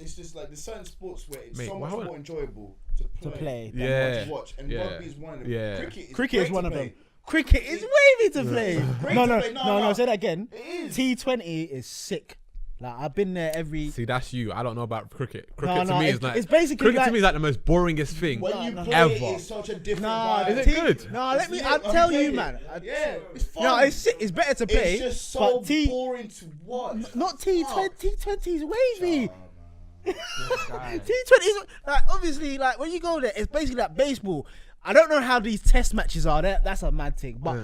It's just like there's certain sports where it's so much more enjoyable to play than to watch. And rugby is one of them. Cricket is one of them. cricket is wavy to play. Great No, to no, play. no. Say that again. It is. T20 is sick. Like I've been there every. See, that's you. I don't know about cricket. Cricket to no, me it's- is like it's basically cricket like- to me is like the most boringest thing. When you play ever. it, it's such a different Nah, vibe. Is it good? No, It's let me. lit. I'll I'm tell you, playing man. it. Yeah, it's fun. No, it's sick. It's better to play. It's just so but boring to watch. Not T20. T20 is wavy. Oh, T20 is like obviously like when you go there, it's basically like baseball. I don't know how these test matches are. That's a mad thing. But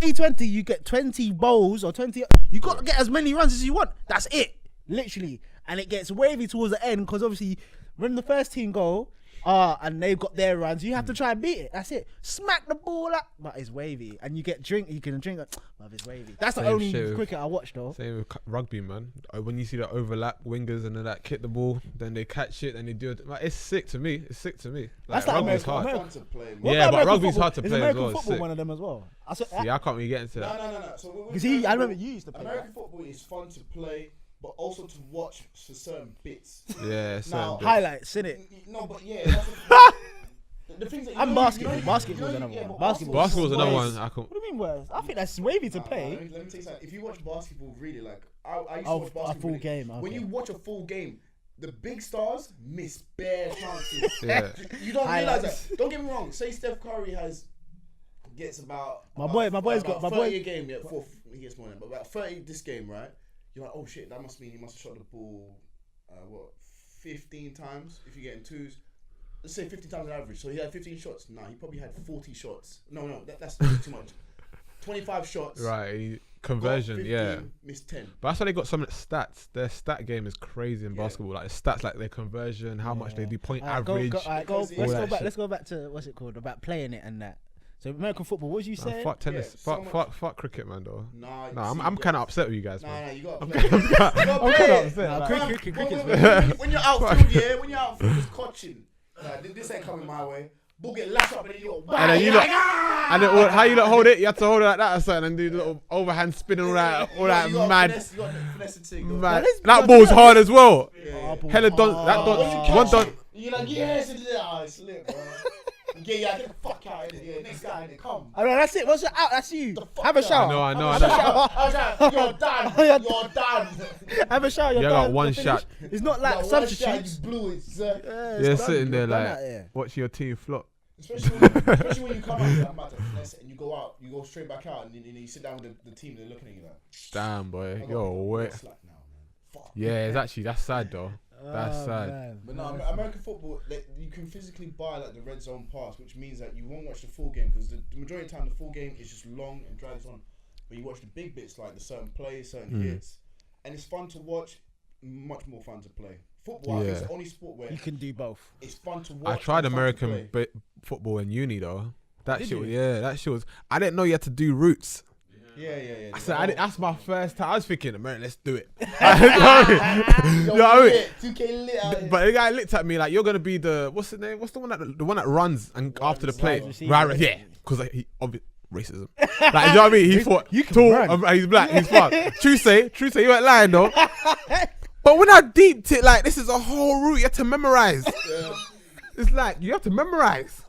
T20, you get 20 bowls or 20. You got to get as many runs as you want. That's it, literally. And it gets wavy towards the end because obviously when the first team go, and they've got their runs, you have to try and beat it. That's it. Smack the ball up, but it's wavy, and you get drink. You can drink. Love, it's wavy. That's the Same only shit with- cricket I watch though. Same with rugby, man. When you see the overlap wingers and then that kick the ball, then they catch it and they do it. Like, it's sick to me. It's sick to me. Like, That's like rugby's American- hard. fun to play, man. What Yeah, about but American rugby's football? hard to Is play as American well, it's football sick. one of them as well? See, I can't really get into that. No. So Because I remember you used to play. American football is fun to play, but also to watch for certain bits. Yeah, Now, Highlights, innit? No, but yeah. That's the things that you And know, basketball. you know, Basketball's you know, another yeah, one. but Basketball's another worse. one. I can. What do you mean worse? I think that's wavy to Let play. me tell you something. If you watch basketball, really, like I used to Oh, watch a basketball. full really. game, When okay. you watch a full game, the big stars miss bare chances. Yeah. You don't realize Highlights. that. Don't get me wrong. Say Steph Curry gets about My boy's got- my 30 boy- a game. Yeah, he gets more than, but about 30 this game, right? You're like, oh shit, that must mean he must have shot the ball, 15 times if you're getting twos. Let's say 15 times on average. So he had 15 shots. Nah, he probably had 40 shots. No, that's too much. 25 shots. Right, got conversion, 15, yeah. Missed 10. But that's why they got some stats. Their stat game is crazy in Yeah. basketball. Like the stats, like their conversion, how much they do, point Alright, go- average. go- alright, Because let's all go that back. shit. Let's go back to what's it called about playing it and that. So American football. What was you Nah, saying? fuck tennis. Yeah, so fuck cricket, man. Though. Nah, Nah, see, I'm you kind of upset with you guys, Nah, man. you gotta I'm play. kind of You gotta I'm play kind of it. upset. Nah, like- cricket's When you're outfield, yeah, when you're outfield, it's coaching. This ain't coming my way. Ball get lashed up and then you go. And then you look, and then how you look hold it? You have to hold it like that or something, and do the little overhand spin and all that mad. You got finesse the thing, though. Mad. let's- That ball's hard as well. Oh, ball Hella don. hard. That When you don. catch One don. it, you're like, yes, it's lit. Oh, it's lit, bro. Yeah, get the fuck out of here. Next guy, come. Oh, no, that's it. What's your out? That's you. The fuck Have a out. shower. I know. You're done. You're done. Have a shower. You're You got done. one You're shot. finished. It's not like Like, one shot, substitutes. you blew it, sir. Yeah, You're it's done. sitting there You're done like out here. watching your team flop. Especially when you come out, you're like, I'm about to finesse it, and you go out, you go straight back out, and you sit down with the team, they're looking at you like, Damn, boy. I got Yo, wait. slack now, man. Fuck. Yeah, that's sad though. That's Oh, sad. man. But no, American football, you can physically buy like the red zone pass, which means that you won't watch the full game because the majority of the time the full game is just long and drags on. But you watch the big bits like the certain plays, certain hits, and it's fun to watch. Much more fun to play. Football, I think, is the only sport where You can do both. it's fun to watch. I tried and fun to American play. football in uni though. That Did shit, you? that shit was. I didn't know you had to do roots. Yeah. I said, that's my first time. I was thinking, American, let's do it. You know what I mean? 2K lit out here. But the guy looked at me like, you're gonna be the what's the name? What's the one that runs and after the play? receiver. Right, yeah, because like, he racism. Like, you know what I mean? He thought you can tall, run. he's black, he's far. True say, you weren't lying though. But when I deeped it, like this is a whole route you have to memorize. It's like you have to memorize.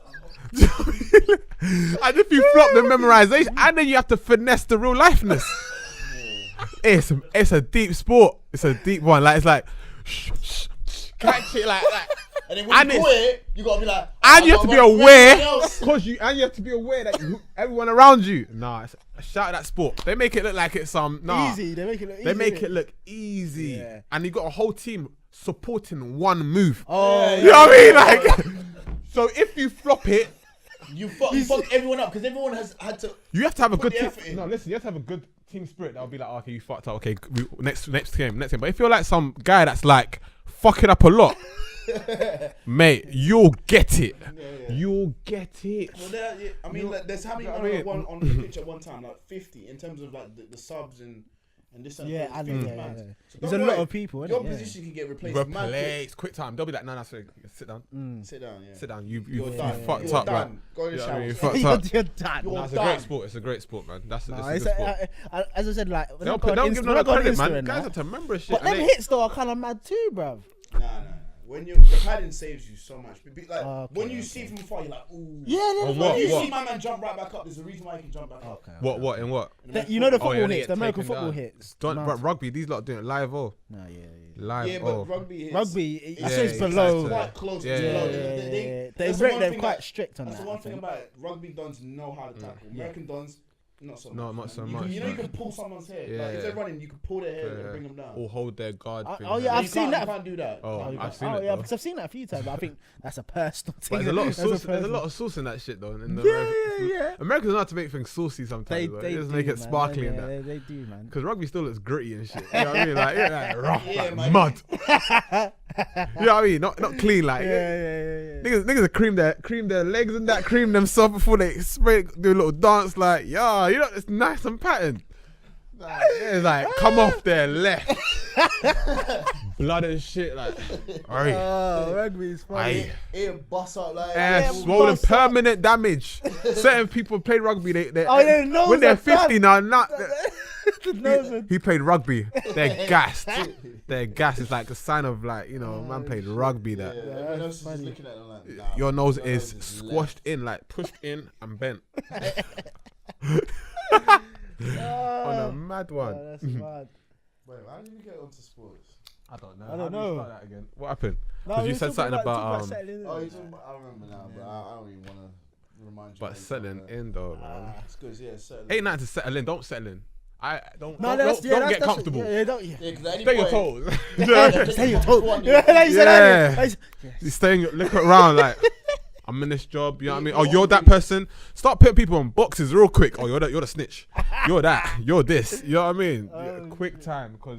And if you flop the memorization, and then you have to finesse the real lifeness. It's a deep sport. It's a deep one. Like it's like catch it like that. And then when And you it's- do it, you gotta be like, And you have to be aware, else. cause you have to be aware that everyone around you. Nah, shout out that sport. They make it look like it's Easy. They make it look easy. They make it look easy, Yeah. and you got a whole team supporting one move. Oh, You know what I mean? Like, so if you flop it, You fuck everyone up because everyone has had to. you have to have a Put good the team. effort in. No, listen, you have to have a good team spirit. That'll be like, okay, you fucked up. Okay, next game. But if you're like some guy that's like fucking up a lot, mate, you'll get it. You'll get it. Well, I mean, like, there's how many You know men what I mean? on the pitch at one time? Like 50 in terms of like the subs and this and Yeah, that. I know. 50 Yeah, man. yeah. So There's don't a lot worry, of people. Your innit? Yeah. position can get replaced. mad quick. Replace, quick time. They'll be like, no, sorry, sit down. Sit down, yeah. Sit down. You You're done. fucked You're up, man. done. Go in the You know what I shower. mean? You fucked You're, up. you're done. You're No, it's a done. great sport. It's a great sport, man. That's No, a it's good sport. as I said, like when I Don't go on give Insta- them when no I go on credit, Insta man. and Guys that. have to remember shit. But them hits though are kind of mad too, bruv. Nah. when the padding saves you so much. When you see from afar, you're like, ooh. Yeah, When you see my man jump right back up, there's a reason why he can jump back up. What in what? You know the football yeah, they hits, the get American taken football down. hits. But rugby, these lot doing it live. No, Live. Yeah, but rugby hits. Rugby, I Yeah, say it's yeah, below. It's quite close. Yeah, to yeah, below. They That's the one they're thing quite that- strict on that. That's the one I thing think. about it. Rugby dons know how to tackle. American dons, not so much. No, not so man. much, You know, you man. can pull someone's hair. Yeah. If they're running, you can pull their hair and bring them down. Or hold their guard. Oh, thing, yeah, man. I've You seen can't- that. You can't do that. Oh, Can't do I've that. seen it. Yeah, though. because I've seen that a few times. But I think that's a personal But thing. there's a lot of That's a sauce. There's a personal- lot of sauce in that shit though. In the Yeah. Americans know how to make things saucy sometimes. They They do, just make it man. sparkly Yeah, and that. They do, man. Because rugby still looks gritty and shit. You know what I mean? Like rough, Yeah, like man. mud. You know what I mean? Not clean, like Yeah. niggas cream their legs and that, cream themselves before they spray, do a little dance, like you know, it's nice and patterned. Like, it's like come off their left, blood and shit, like alright. Oh, rugby is funny. Aye. It busts up like. Yeah, swollen, bust up. permanent damage. Certain people play rugby. They Oh, their nose when they're are fat. 50 now, not. The nose are- He played rugby. They're gassed. They're gassed. It's like a sign of like man played rugby. That Yeah, everyone else is just looking at them like, nah, your nose my is left. squashed in, like pushed in and bent. On a mad one. Oh, that's mad. Wait, how did we get onto sports? I don't know. I don't know. That again? What happened? No, Because we you were said talking something about settling in. Oh, I remember now, but I don't even want to remind you. but settling in though, man. It's good, yeah, settling. Ain't nothing to settle in. Don't settle in. I don't. No, don't get comfortable. Yeah, don't. Yeah. Yeah, because at any Stay your point- toes. Stay your toes. One, Yeah, like you said Yeah. earlier. You staying, look around like I'm in this job. You know what I mean? Oh, you're that person. Start putting people on boxes real quick. Oh, you're the snitch. You're that. You're this. You know what I mean? Yeah, quick time, because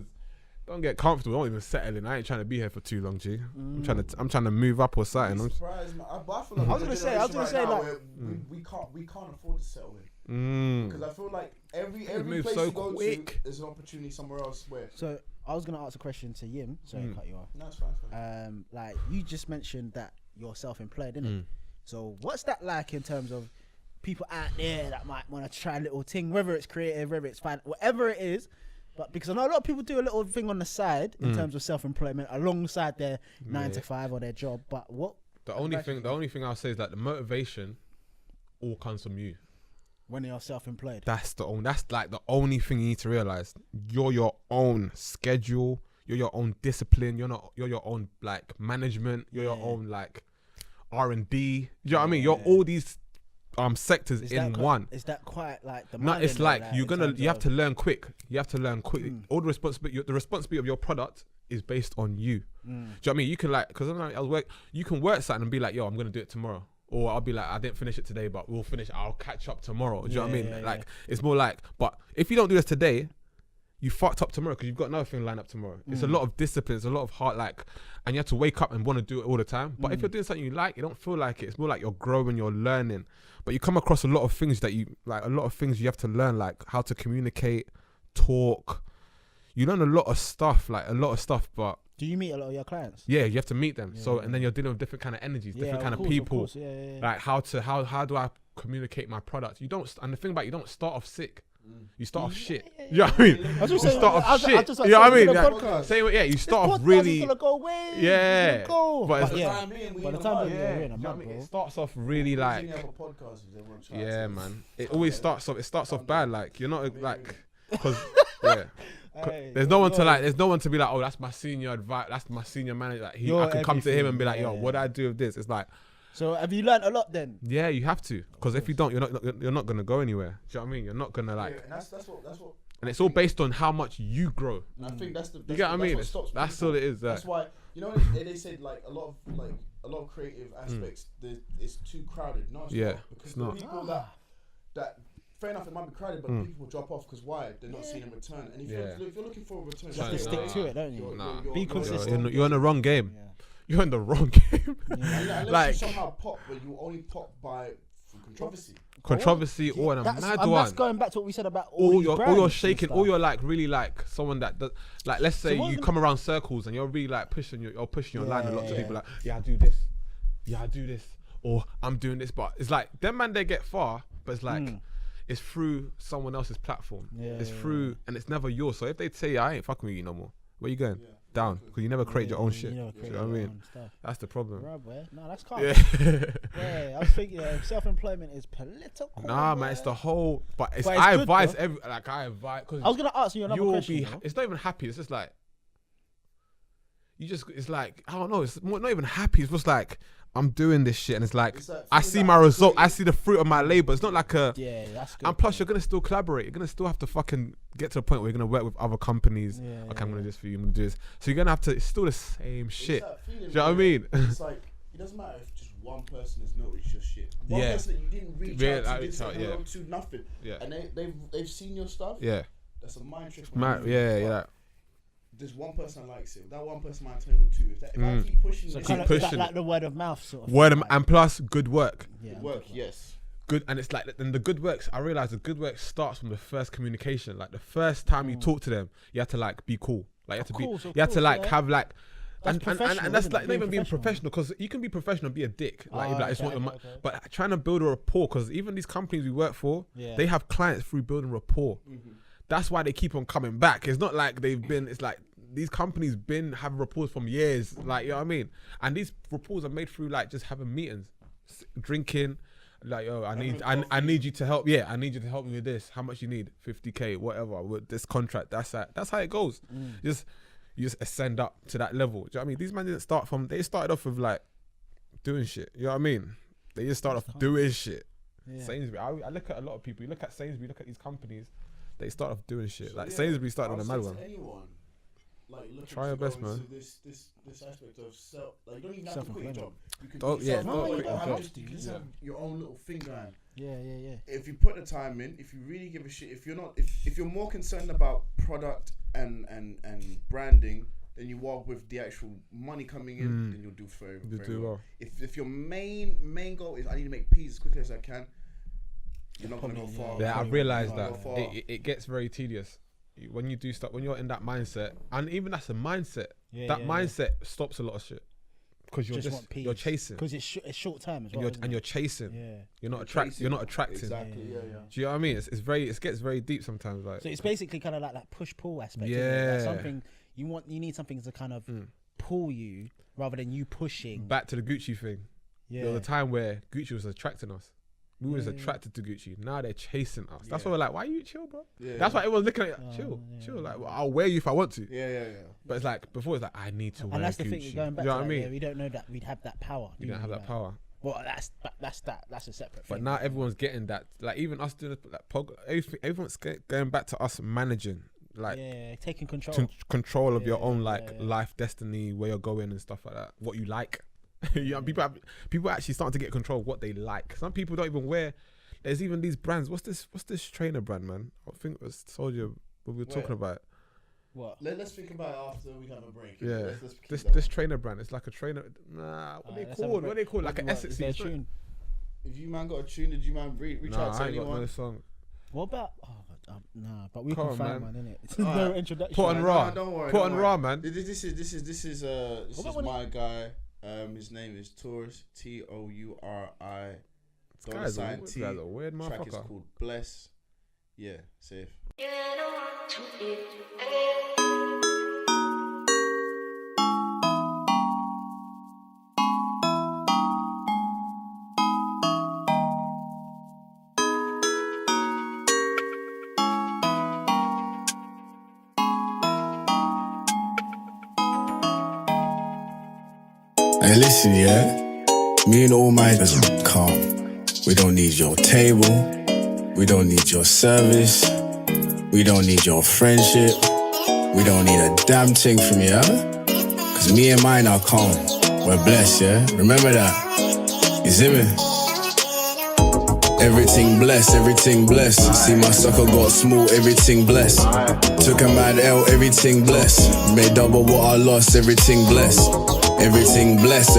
don't get comfortable. Don't even settle in. I ain't trying to be here for too long, G. I'm trying to move up or something. I'm surprised, man. But I feel like I was gonna say, now like- where we can't afford to settle in, because I feel like every move place so you go quick. to, there's an opportunity somewhere else where. So I was gonna ask a question to Yim. Sorry, I cut you off. No, it's fine. Like you just mentioned that you're self-employed, innit? So what's that like in terms of people out there that might want to try a little thing, whether it's creative, whether it's fine, whatever it is? But because I know a lot of people do a little thing on the side in terms of self-employment alongside their 9 to 5 or their job. But what The only thing I'll say is that the motivation all comes from you. when you're self-employed? That's like the only thing you need to realize. You're your own schedule. You're your own discipline. You're your own like management. You're your own like R&D. You know what I mean? You're all these sectors Is in that one. Is that quite like the? No, it's like you have to to. learn quick. You have to learn quick. All the responsibility of your product is based on you. Do you know what I mean? You can like, because you can work something and be like, yo, I'm gonna do it tomorrow. Or I'll be like, I didn't finish it today, but we'll finish. I'll catch up tomorrow. Do you know what I mean? Like it's more like, but if you don't do this today, you fucked up tomorrow because you've got another thing lined up tomorrow. It's a lot of discipline. It's a lot of heart, like, and you have to wake up and want to do it all the time. But if you're doing something you like, you don't feel like it. It's more like you're growing, you're learning. But you come across a lot of things that you like. A lot of things you have to learn, like how to communicate, talk. You learn a lot of stuff, but. Do you meet a lot of your clients? Yeah, you have to meet them. So and then you're dealing with different kind of energies, different kind of people. Of course. Yeah. Like how do I communicate my product? You don't, and the thing about it, you don't start off sick. You start off shit. You know what I mean? You start off shit. You know what I mean? Like, you start off really. Go away. Yeah. Go. But yeah. By the time Yeah, you're in you a know what I month, mean? bro. It starts off really like. Yeah, man. It always starts off bad. Like you're not like, because yeah. Hey, There's no one to be like, oh, that's my senior advice, that's my senior manager. Like, I can come to him and be like, yo, what do I do with this? It's like, so have you learned a lot then? yeah, you have to, because if you don't, you're not gonna go anywhere. Do you know what I mean? You're not gonna like, and that's what. and it's all based on how much you grow. I think that's the. You get what I mean? What stops That's people. all it is. That's why they said like a lot of creative aspects. It's too crowded. No, it's Yeah, not, because it's not. the people that fair enough, it might be crowded, but people drop off because why? They're not seeing a return. And if you're looking for a return, You have to stick to it, don't you? Nah. Be consistent. You're in the wrong game. Yeah. You're in the wrong game. Unless Like- you somehow pop, but you only pop by controversy. Controversy or a That's, mad and one. that's going back to what we said about All these you're brands shaking, and all stuff. you're like really like someone that does, like let's say what you was- come around circles and you're really like pushing your line. A lot of Yeah. people like, yeah, I do this, yeah, I do this, or I'm doing this. But it's like them man, they get far, but it's like it's through someone else's platform. Yeah, It's yeah, through, and it's never yours. So if they say, I ain't fucking with you no more, Where you going? Yeah. Down, because you never create your own shit. You know You know what I mean? That's the problem. No, that's calm. Yeah. Yeah, I was thinking self-employment is political. Nah, man, it's the whole. But it's, But it's I good, advise though. I advise because I was gonna ask you another you'll question. be. You know? It's not even happy. It's just like you just. It's like I don't know. It's not even happy. It's just like I'm doing this shit, and it's like I see my result. I see the fruit of my labor. It's not like a. Yeah, that's good. And plus, you're gonna still collaborate. You're gonna still have to fucking get to the point where you're gonna work with other companies. Yeah, Okay, I'm gonna do this for you. I'm gonna do this. So you're gonna have to. It's still the same shit. Do you know what I mean? It's like it doesn't matter if just one person has noticed your shit. One person that you didn't reach out to, didn't say hello to, nothing. Yeah. And they've seen your stuff. Yeah. That's a mind trick. Yeah. There's one person that likes it. That one person might turn into two. If I keep pushing, so this, kind pushing. like the word of mouth sort of. And plus good work. Yeah, good work, yes. Good, and it's like, and the good works. I realized the good work starts from the first communication. Like the first time you talk to them, you have to like be cool. Like you have to like have like. And that's like not even being professional, because you can be professional and be a dick. Like, it's not your but trying to build a rapport, because even these companies we work for, they have clients through building rapport. That's why they keep on coming back. It's not like they've been. It's like these companies have reports from years. Like, you know what I mean? And these reports are made through like just having meetings, drinking. Like, yo, I need you to help. Yeah, I need you to help me with this. How much you need? 50K, whatever. With this contract, that's how it goes. You just ascend up to that level. Do you know what I mean? These men didn't start from. They started off with like doing shit. You know what I mean? They just start off doing shit. Yeah. Sainsbury. I look at a lot of people. You look at Sainsbury. Look at these companies. They start off doing shit. So like Sainsbury started on a mad one. Like, try your best, man. This aspect of self, like, you don't even have to quit your job. You can have your own little thing going. Yeah. If you put the time in, if you really give a shit, if you're more concerned about product and branding than you are with the actual money coming in, then you'll do very well. If your main goal is I need to make peas as quickly as I can, you're not gonna go far. Yeah, I realised that it gets very tedious. When you do stuff, when you're in that mindset, and even that's a mindset, mindset stops a lot of shit, because you're chasing, because it's short term as well, and you're chasing. You're not attracting. Exactly. Yeah. Do you know what I mean? It gets very deep sometimes. Like, so it's basically kind of like that push pull aspect. Yeah, like something you need something to kind of pull you rather than you pushing. Back to the Gucci thing. Yeah, there was a time where Gucci was attracting us. We was attracted to Gucci. Now they're chasing us. That's why we're like, why you chill, bro? That's why everyone's looking at you. Chill. Like, well, I'll wear you if I want to. Yeah. But it's like, before it's like, I need to wear Gucci. And that's the thing, going back you know to what I mean? we don't know that we'd have that power. We don't have that power. Well, that's a separate thing. But now everyone's getting that. Like, even us doing everyone's going back to us managing. Like, taking control. Of your own life, destiny, where you're going and stuff like that. What you like. People actually starting to get control of what they like. Some people don't even wear. There's even these brands. What's this trainer brand, man? I think it was Soldier. What we were talking about. What? Let's think about it after we have a break. Yeah. This trainer brand. It's like a trainer. Nah. What are they called? Like an Essex tune. If you man got a tune, did you man reach out to anyone? I ain't got no song. What about? Nah, but we can find one, innit? It's no introduction. Put on Raw. Don't worry. Put on Raw, man. This is my guy. His name is Tours. TOURI. This guy's a weird motherfucker. Track is called Bless. Yeah, safe. Hey, listen, me and all my calm. We don't need your table. We don't need your service. We don't need your friendship. We don't need a damn thing from you, Cause me and mine are calm. We're blessed, Remember that. You see me? Everything blessed. See my sucker got small, everything blessed. Took a mad L, everything blessed. Made double what I lost, everything blessed. Everything blessed.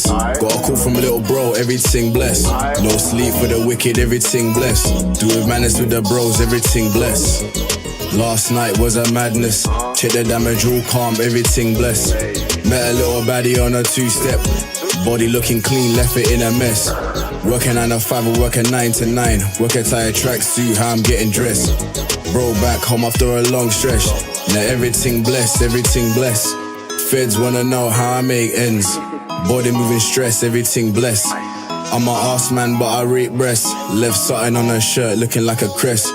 Got a call from little bro, everything blessed. No sleep for the wicked, everything blessed. Do with manners with the bros, everything blessed. Last night was a madness. Check the damage, all calm, everything blessed. Met a little baddie on a two-step. Body looking clean, left it in a mess. Working 9 to 5 or working 9 to 9. Work a tired tracksuit, how I'm getting dressed. Bro, back home after a long stretch. Now everything blessed, everything blessed. Feds wanna know how I make ends. Body moving stress, everything blessed. I'm an ass man, but I rate breasts. Left something on her shirt, looking like a crest.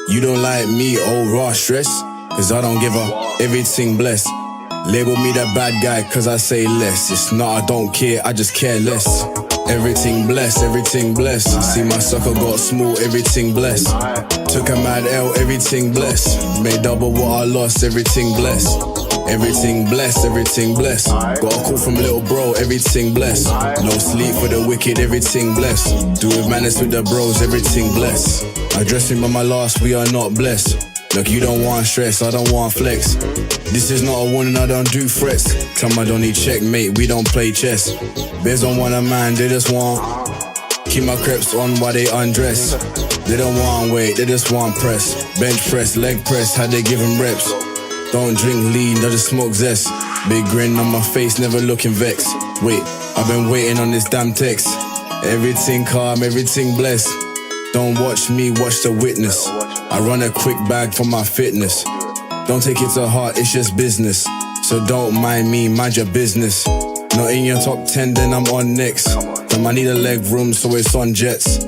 You don't like me, old raw stress? Cause I don't give a everything blessed. Label me the bad guy, cause I say less. It's not I don't care, I just care less. Everything blessed, everything blessed. See my sucker got small, everything blessed. Took a mad L, everything blessed. Made double what I lost, everything blessed. Everything blessed, everything blessed. Got a call from little bro, everything blessed. No sleep for the wicked, everything blessed. Do with manners with the bros, everything blessed. Address me by my last, we are not blessed. Look, you don't want stress, I don't want flex. This is not a warning, I don't do threats. Come, I don't need checkmate, we don't play chess. Bears don't want a man, they just want. Keep my creps on while they undress. They don't want weight, they just want press. Bench press, leg press, how they give them reps. Don't drink lean, I just smoke zest. Big grin on my face, never looking vexed. Wait, I've been waiting on this damn text. Everything calm, everything blessed. Don't watch me, watch the witness. I run a quick bag for my fitness. Don't take it to heart, it's just business. So don't mind me, mind your business. Not in your top 10, then I'm on next. Then I need a leg room, so it's on jets.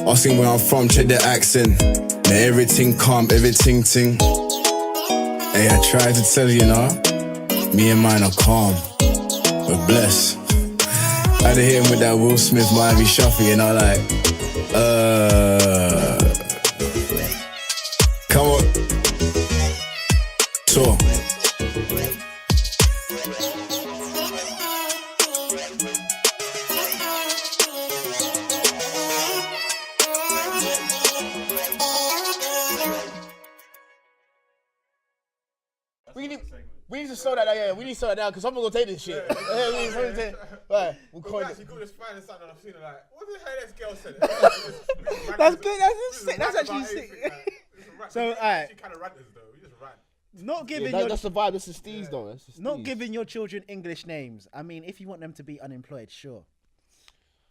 Asking where I'm from, check the accent. Now everything calm, everything ting. Hey, I tried to tell you, me and mine are calm. We're blessed. I had to hit him with that Will Smith, Miami Shuffle, come on. Talk. We need to slow that down, yeah. We need to slow that down because someone's gonna take this shit. Right, we'll call it. Actually, go just find something I've seen like, what the hell this girl said? That's good. That's sick. That's actually sick. So, alright. She kind of ranters though. We just rant. Not giving That's the vibe. That's the steez, though. That's the steez. not giving your children English names. I mean, if you want them to be unemployed, sure.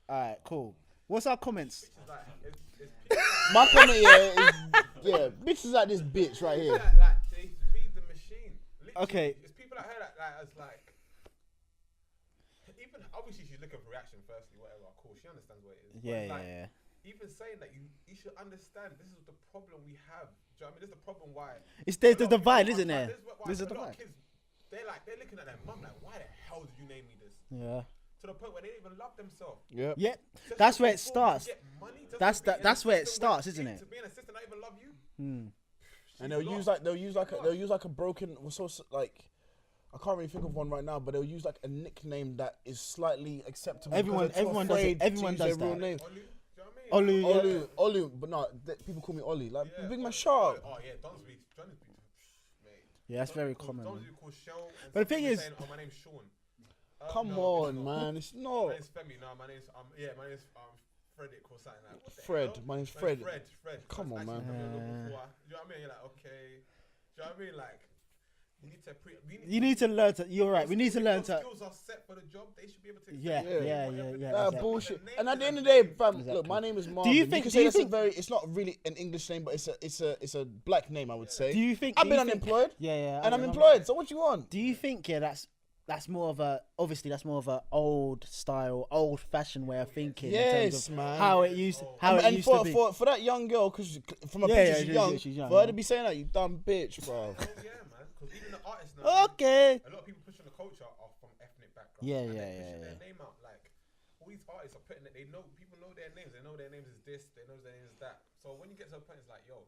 All right, cool. What's our comments? My comment here is, yeah, bitches like this bitch right here. Like they feed the machine. Literally, Okay. It's people like her that as like. Even obviously she's looking for reaction firstly, whatever. Cool, she understands what it is. Yeah, but, like, yeah. Even saying that you should understand this is the problem we have. Do you know what I mean? This is the problem why. There's the divide, isn't there? There's a lot of divide. kids, they're looking at their mum like, why the hell did you name me this? Yeah. To the point where they don't even love themselves. Yep. Yeah. Just That's to where it perform, to starts. get money, just That's to be the- an that's where it assistant starts, when- isn't it? To be an assistant, not even love you. And they'll use like a broken, like, I can't really think of one right now, but they'll use like a nickname that is slightly acceptable. Everyone because they're too does it. afraid to Everyone use does their real that. name. Olu, do you know what I mean? Olu, yeah. Olu, but no, people call me Ollie. Like, Yeah, big man, Olu. shut up. Oh yeah, Donsby, mate. Yeah, that's very Donsby common. Donsby called Shell. And But the thing some people is- saying, oh, my name's Sean. Come No, on, it's not. man, it's My not. name's Femi. No, my name's my name's Frederick or something like. What the Fred, hell? my name's Fred. Fred. Come on, Actually, man. come here a little before. You know what I mean? You're like, okay. Do you know what I mean? Like, you need to You need to learn to. You're right. We need to learn to. skills are set for the job. They should be able to. Yeah, accept yeah, whatever yeah, they yeah. do. Exactly. Bullshit. The And at the name end of the day, fam, Exactly. look, my name is Marvin. you think- can do say you that's think- it's not really an English name, but it's a black name, I would say. Do you think? I've do been you think- unemployed. Yeah. And I'm employed. So what you want? Do you think? Yeah, that's more of a that's more of a old style, old fashioned way of thinking. in terms Yes, of man. How it used And to be. for that young girl, because from a Yeah, picture yeah, she's she's young, young, for her yeah. to be saying that, you dumb bitch, bro. Oh yeah, man. Because even the artists now. Okay. A lot of people pushing the culture are from ethnic backgrounds. Yeah, and yeah, they're pushing yeah, their name out. Like all these artists are putting it. They know people know their names. They know their names is this. They know their names is that. So when you get to a point, it's like, yo,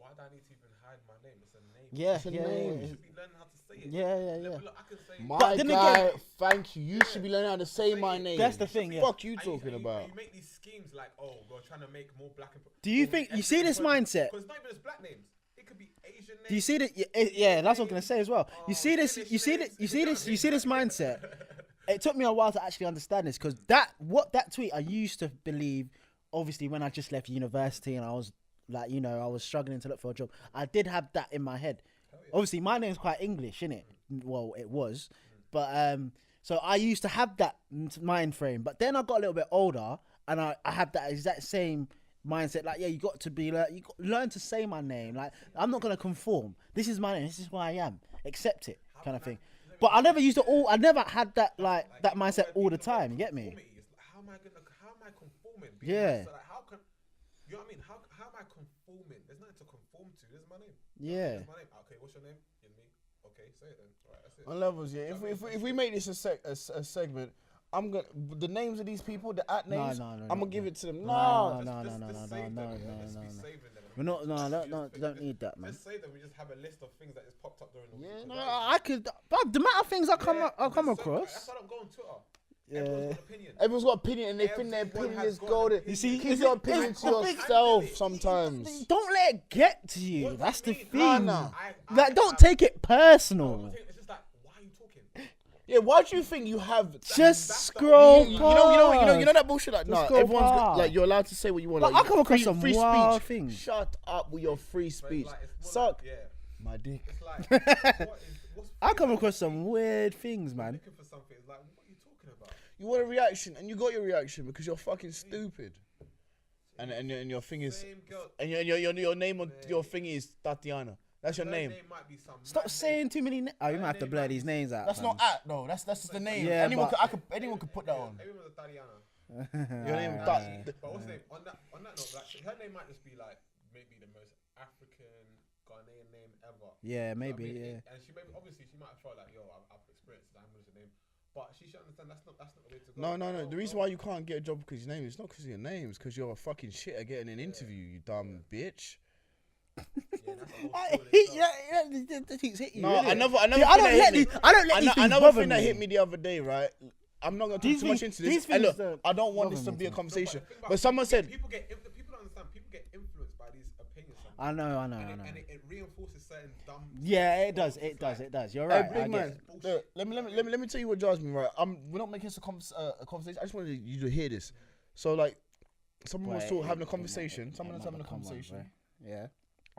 why do I need to even hide my name? It's a name. Yeah, It's a yeah, name. You yeah. should be learning how to say it. Yeah. Look, I can say. My then guy, again- thank you. You should be learning how to say my name. That's the thing. Yeah. Fuck you And talking and about. You make these schemes like, oh, we're trying to make more black. Do you think you see this mindset? Because it's not even just black names. It could be Asian names. Do you see that? Yeah, that's what I'm gonna say as well. You see this? You see this mindset. It took me a while to actually understand this because that tweet I used to believe. Obviously, when I just left university and I was like, I was struggling to look for a job. I did have that in my head. Obviously, my name's quite English, innit? Well, it was, but So I used to have that mind frame, but then I got a little bit older, and I have that exact same mindset. Like, yeah, you got to be like, you got learn to say my name. Like, I'm not gonna conform. This is my name. This is who I am. Accept it, kind of thing. But I never used to I never had that like that mindset all the time. You get me? How am I conforming? Yeah. So like, how can you know what I mean? How am I conforming? There's nothing to conform to. This is my name. Yeah. This is my name. Okay, what's your name? Yimmy. Okay, say it then. All right, that's it. On levels, yeah. If we make this a segment, I'm gonna the names of these people, the at names. I'm gonna give it to them. No. We're not. No, don't need that, man. Let's say that we just have a list of things that just popped up during the week. Yeah, no, I could. But the amount of things I come across. That's why I don't go on Twitter. Yeah. Everyone's got an opinion. Everyone's got opinion, and they think their Everyone opinion has is got golden. an You opinion. see, keep your opinion to yourself sometimes. Don't let it get to you. What That's do the you thing. mean? Nah. Like, don't take it personal. It's just like, why are you talking? Yeah, why do you think you have? Just scroll You past. know that bullshit. Like, Just nah, go everyone's past. like, you're allowed to say what you want. But like, I come across some free wild speech. things. Shut up with your free speech. Like, it's more Suck like, my dick. It's like, what's I come across some weird things, man. looking for something? It's like, what are you talking about? You want a reaction, and you got your reaction because you're fucking stupid. And your thing is, Same girl. and your name on your thing is Tatiana. That's your Her name. might be some Stop mad saying too many. Oh, you might have to blur these names out. That's fam. not at though. That's just the name. Yeah, anyone but- anyone could put that on. Everyone's a Tatiana. Your name, But what's her name? On that note, like, her name might just be like maybe the most African Ghanaian name ever. Yeah, maybe. I mean, Yeah. And she maybe obviously she might have felt like, yo, I've experienced that. I'm gonna name, but she should understand that's not the way to go. No. The reason why you can't get a job because your name is not because of your name. It's because you're a fucking shit at getting an interview. You dumb bitch. Yeah, that's a whole I story hit itself. that thing's hit you. No, innit? another See, thing I don't that let hit me. these. I don't let these things Another bother thing that me. hit me the other day, right? I'm not gonna talk These too much things- into this. these And things look, don't I don't want bother this to me be a too much. conversation. the thing about But someone said, people get people don't understand. People get influenced by these opinions. Sometimes. I know. And it reinforces certain dumb. Yeah, it does. thoughts. It It's does. like, It does. You're "Hey, right. I big get man, it. look, let me tell you what drives me right. We're not making this a conversation. I just wanted you to hear this. So like, someone was having a conversation. Someone was having a conversation. Yeah.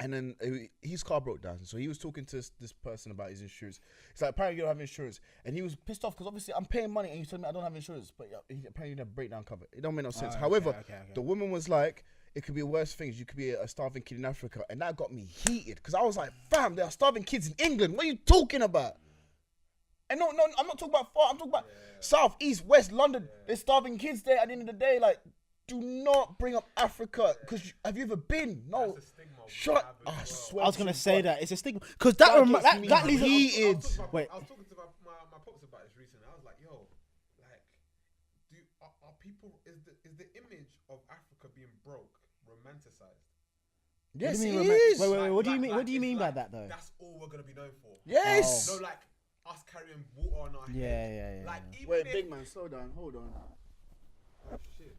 And then his car broke down. So he was talking to this person about his insurance. It's like, apparently you don't have insurance. And he was pissed off because obviously I'm paying money and you told me I don't have insurance. But apparently you have breakdown cover. It don't make no sense. However, the woman was like, it could be worse things. You could be a starving kid in Africa. And that got me heated because I was like, fam, there are starving kids in England. What are you talking about? And no, I'm not talking about far. I'm talking about South, East, West, London. There's starving kids there at the end of the day. Like, do not bring up Africa because have you ever been? No. That's a stigma we Shut. have as I well. swear I was to gonna God. say that it's a stigma because that gets me leads. heated. Wait. I was talking to my pops about this recently. I was like, yo, like, are people is the image of Africa being broke romanticized? Yes, it Wait, is. what do you mean? Like, What do you it's mean by like, that though? That's all we're gonna be known for. Yes. No, like us carrying water on our head. Yeah. Like even Wait, if, big man, slow down. Hold on. shit.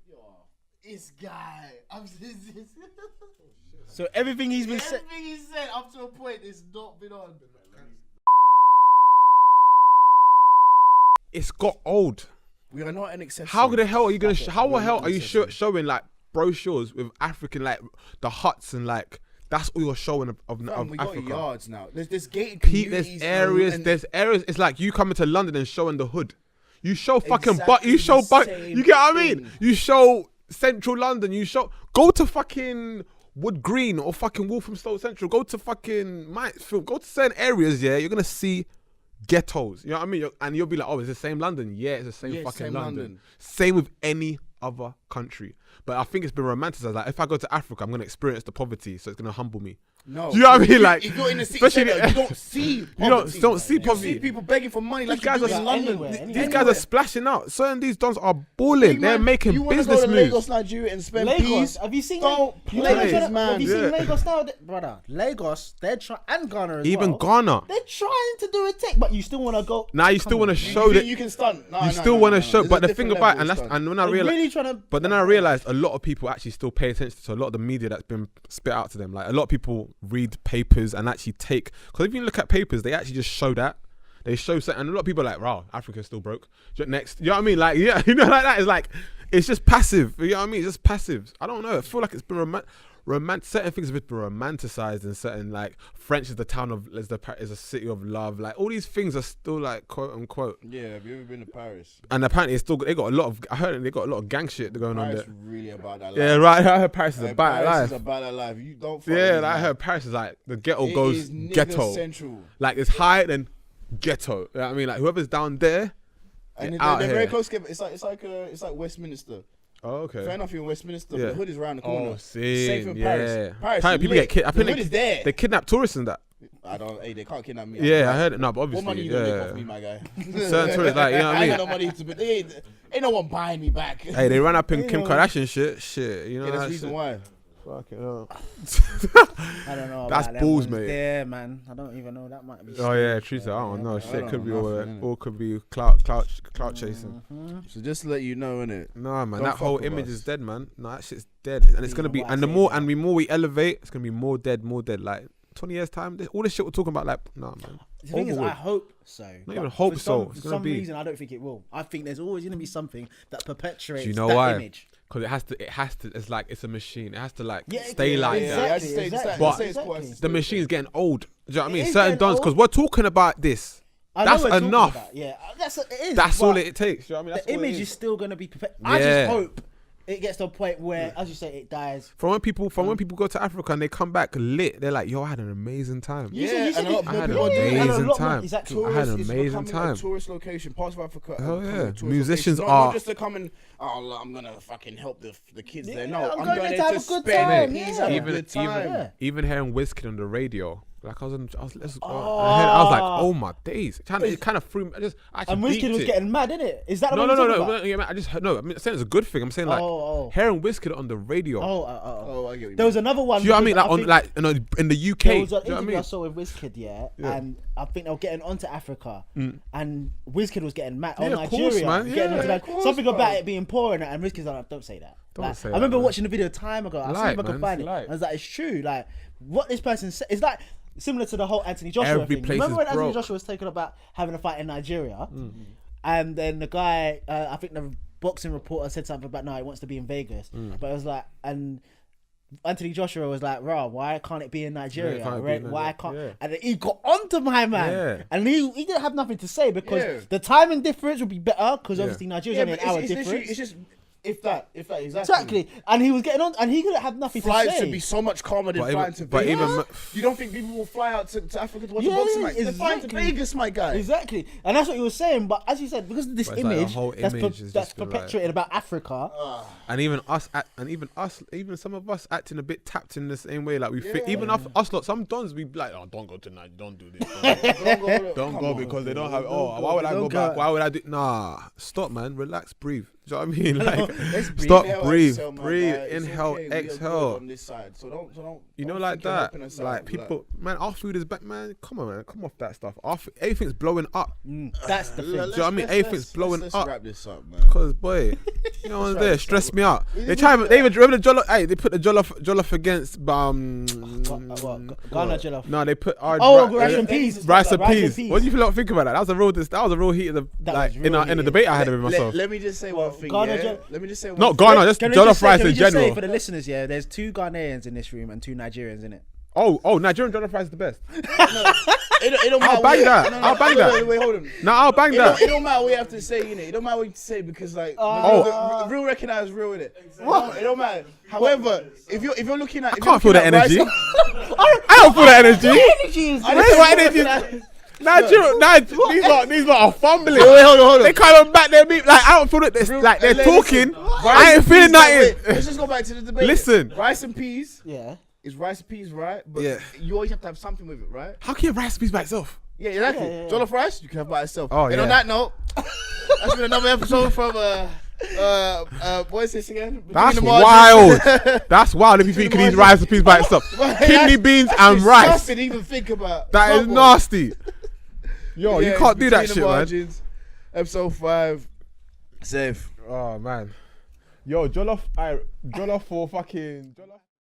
This guy. So everything he's been saying. Everything he said up to a point is not been on. It's got old. We are not an exception. How the hell are you gonna? How the We're hell not are you exception. showing like brochures with African like the huts and like that's all you're showing of We got Africa? yards now. There's gated There's communities. areas. and There's areas. It's like you coming to London and showing the hood. You show fucking Exactly You show the same You get what I mean? thing. You show Central London. You show. Go to fucking Wood Green or fucking Walthamstow Central. Go to fucking Mansfield. Go to certain areas. Yeah, you're gonna see ghettos. You know what I mean? And you'll be like, oh, it's the same London. Yeah, it's the same Yeah, fucking same London. London. Same with any other country. But I think it's been romanticized. Like, if I go to Africa, I'm gonna experience the poverty, so it's gonna humble me. No. Do you know what I mean? Like, if you're in the city especially centre, you don't see you poverty. don't see You poverty. see people begging for money like These guys you do are in London. anywhere, These guys are splashing out. Certain these dons are balling. Big They're man, making you wanna business go to moves. Lagos, Nigeria, and spend Lagos, peas. have you seen Don't play, Lagos, man. Have you seen Yeah. Lagos now, brother? Lagos, they're trying, and Ghana as Even well. Ghana. They're trying to do a tech, but you still want to go. Now you still want to You show think that you can stunt. No, you no, still no, want to no, no. show. There's But a the different thing about level of and stunt. when I They're realized, really trying to. but then I realized a lot of people actually still pay attention to a lot of the media that's been spit out to them. Like a lot of people read papers and actually take, because if you look at papers, they actually just show that. They show something, and a lot of people are like, wow, Africa's still broke. Next, you know what I mean? Like, yeah, you know, like that. It's like, it's just passive. You know what I mean? It's just passive. I don't know. I feel like it's been certain things have been romanticized, and certain like French is the town of is a city of love. Like all these things are still like quote unquote. Yeah, have you ever been to Paris? And apparently it's still they got a lot of. I heard they got a lot of gang shit going on Paris there. really about that life. Yeah, right. I heard Paris is Like, about Paris life. is about that life. You don't. Fuck Yeah, with like, I it, heard Paris is like the ghetto It goes is nigger ghetto. central. Like it's high then ghetto. You know what I mean? Like whoever's down there. And out they're here. very close together. It's like Westminster. Oh, okay. Fair enough, you're in Westminster, Yeah. but the hood is around the corner. Oh, Same for yeah. Paris. Paris, Apparently people lit. get kidnapped. I The think hood is there. they kidnap tourists and that. Hey, they can't kidnap me. Yeah, I heard it. No, but What obviously, money you gonna make off me, yeah. my guy? Certain tourists, like, you know what I ain't mean? got no money to, but ain't no one buying me back. Hey, they ran up in You Kim know. Kardashian shit. You know Yeah, that's that the reason shit? why. Fucking hell. I don't know. That's about them balls, ones mate. There, man. I don't even know. That might be. Oh yeah, staged, Teresa. I don't know. I Shit don't could be know all, nothing, innit? all could be clout chasing. So just to let you know, innit? Nah, man, Don't that fuck whole with image us. is dead, man. No, that shit's dead, and it's You gonna know be. what I And the say, more man. and the more we elevate, it's gonna be more dead. Like 20 years time, all this shit we're talking about, like, nah, man. The thing is, Over I with. hope so. Not but even hope for so. Some, It's for gonna some be. reason, I don't think it will. I think there's always going to be something that perpetuates Do you know that why? image. Because it has to. It's like it's a machine. It has to like Yeah, stay like exactly, that. exactly. But exactly. The machine's getting old. Do you know what I It mean? is Certain getting dons, old. because we're talking about this. I know That's we're talking enough. about- Yeah, it is. That's but all it takes. You know what I mean? That's The all it image is. is still going to be perpetuated. I Yeah. just hope it gets to a point where, as you say, it dies. From when people go to Africa and they come back lit, they're like, "Yo, I had an amazing time." You Yeah, said- you said and a lot it- I more had an people are doing it. and a amazing lot more- time. Exactly. I had an It's amazing becoming time. a tourist location. Parts of Africa. Hell becoming yeah. a tourist Musicians location. Not are- just to come and I'm gonna fucking help the kids Yeah, there. No, I'm I'm going going there there to have to a good spend time, peace, yeah. have a Even good time. Yeah. even hearing Wizkid on the radio, like I was I was like, "Oh my days!" It kind of threw me. I actually And Wizkid beeped was it. getting mad, innit? Is that the No, one no, you're no, talking no. about? Yeah, man, I just no. I'm saying it's a good thing. I'm saying like Oh. hearing Wizkid on the radio. Oh, Oh, I get what you there was mean. another one. Do you know what I mean? because Like on think like in the UK. there was Do an you know what I interview I mean? saw with Wizkid, Yeah. and I think they were getting onto Africa, and Wizkid was getting mad. Yeah, on of Nigeria, course, man. getting Yeah, into of like, course, something bro. about it being poor, and Wizkid's like, "Don't say that." Don't Like, say I that, remember man. watching the video time ago. I'll see Light, if I can man, find it's it. light. And I was like, "It's true." Like what this person said, it's like similar to the whole Anthony Joshua Every thing. place Remember is when Anthony broke. Joshua was taken about having a fight in Nigeria, and then the guy, I think the boxing reporter said something about no, he wants to be in Vegas, but it was like, and Anthony Joshua was like, "Raw, why can't it be in Nigeria? Yeah, it can't be right? in Why Nigeria." can't?" Yeah. And then he got onto my man, Yeah. and he didn't have nothing to say because Yeah. the timing difference would be better because Yeah. obviously Nigeria's Yeah, only but an hour it's literally- difference. it's just if that exactly. Exactly, and he was getting on, and he couldn't have nothing Flights to say. should be so much calmer than But flying even- to but Vegas. even- You don't think people will fly out to Africa to watch Yeah, a boxing match? They're flying to exactly. Vegas, my guy. Exactly, and that's what you were saying. But as you said, because of this But it's like the image, whole that's, image is that's just been perpetuated about Africa. And even even some of us acting a bit tapped in the same way. Like we think, even us lot, some dons we be like, "Oh, don't go tonight, don't do this, don't Come go on. because they don't have. Oh, why would I go Don't back? go. Why would I do? Nah, stop, man, relax, breathe. Do you know what I mean? Like, breathe. stop, Inhale, breathe, exhale, my breathe, guy. It's inhale, okay, we are good exhale. on this side. So don't. You know, don't like think you're that. helping us Like out, people, man, our food is back, man. Come on, man, come off that stuff. Everything's blowing up. That's the thing. Do you know what I mean? Everything's blowing let's up. wrap this up, man. Cause boy, you know what's there, this stress up. me out. They try, they even remember the jollof. Hey, they put the jollof against What? Ghana jollof. No, they put our Rice and peas. Rice and peas. What do you feel think about that? That was a real heat of the That like was in real a heated. debate I had with myself. Let me just say one thing. Ghana Yeah? jollof- Let me just say one Not thing. Ghana, just Can we jollof just say- rice can we in just say general. for the listeners, yeah, there's 2 Ghanaians in this room and 2 Nigerians in it. Oh, Nigerian jollof rice is the best. It don't I'll matter bang what- that. no, I'll bang that. Wait, hold on. No, I'll bang that. It don't matter what you have to say, innit? It don't matter what you say because like Oh. real recognize real in it. It don't matter. However, if you're looking at, I can't feel the energy. I don't feel the energy. Energy is Where's my energy? Nigeria, these lot are fumbling. Wait, hold on. They coming back there, like I don't feel that they're talking. I ain't feeling nothing. Let's just go back to the debate. Listen. Rice and peas Yeah. is rice and peas, right? But Yeah. you always have to have something with it, right? How can you have rice peas by itself? Yeah, exactly. Yeah. Jollof rice, you can have by itself. Oh, and yeah. on that note, that's been another episode from what is this again? Between That's the Margins. wild. That's wild if you think you can eat Margins. rice peas by itself. Kidney beans and rice. Disgusting to even think about. That is Come on. nasty. Yo, Yeah, you can't do that Between the shit, man. Margins, Episode 5. Safe. Oh man. Yo, jollof for fucking jollof.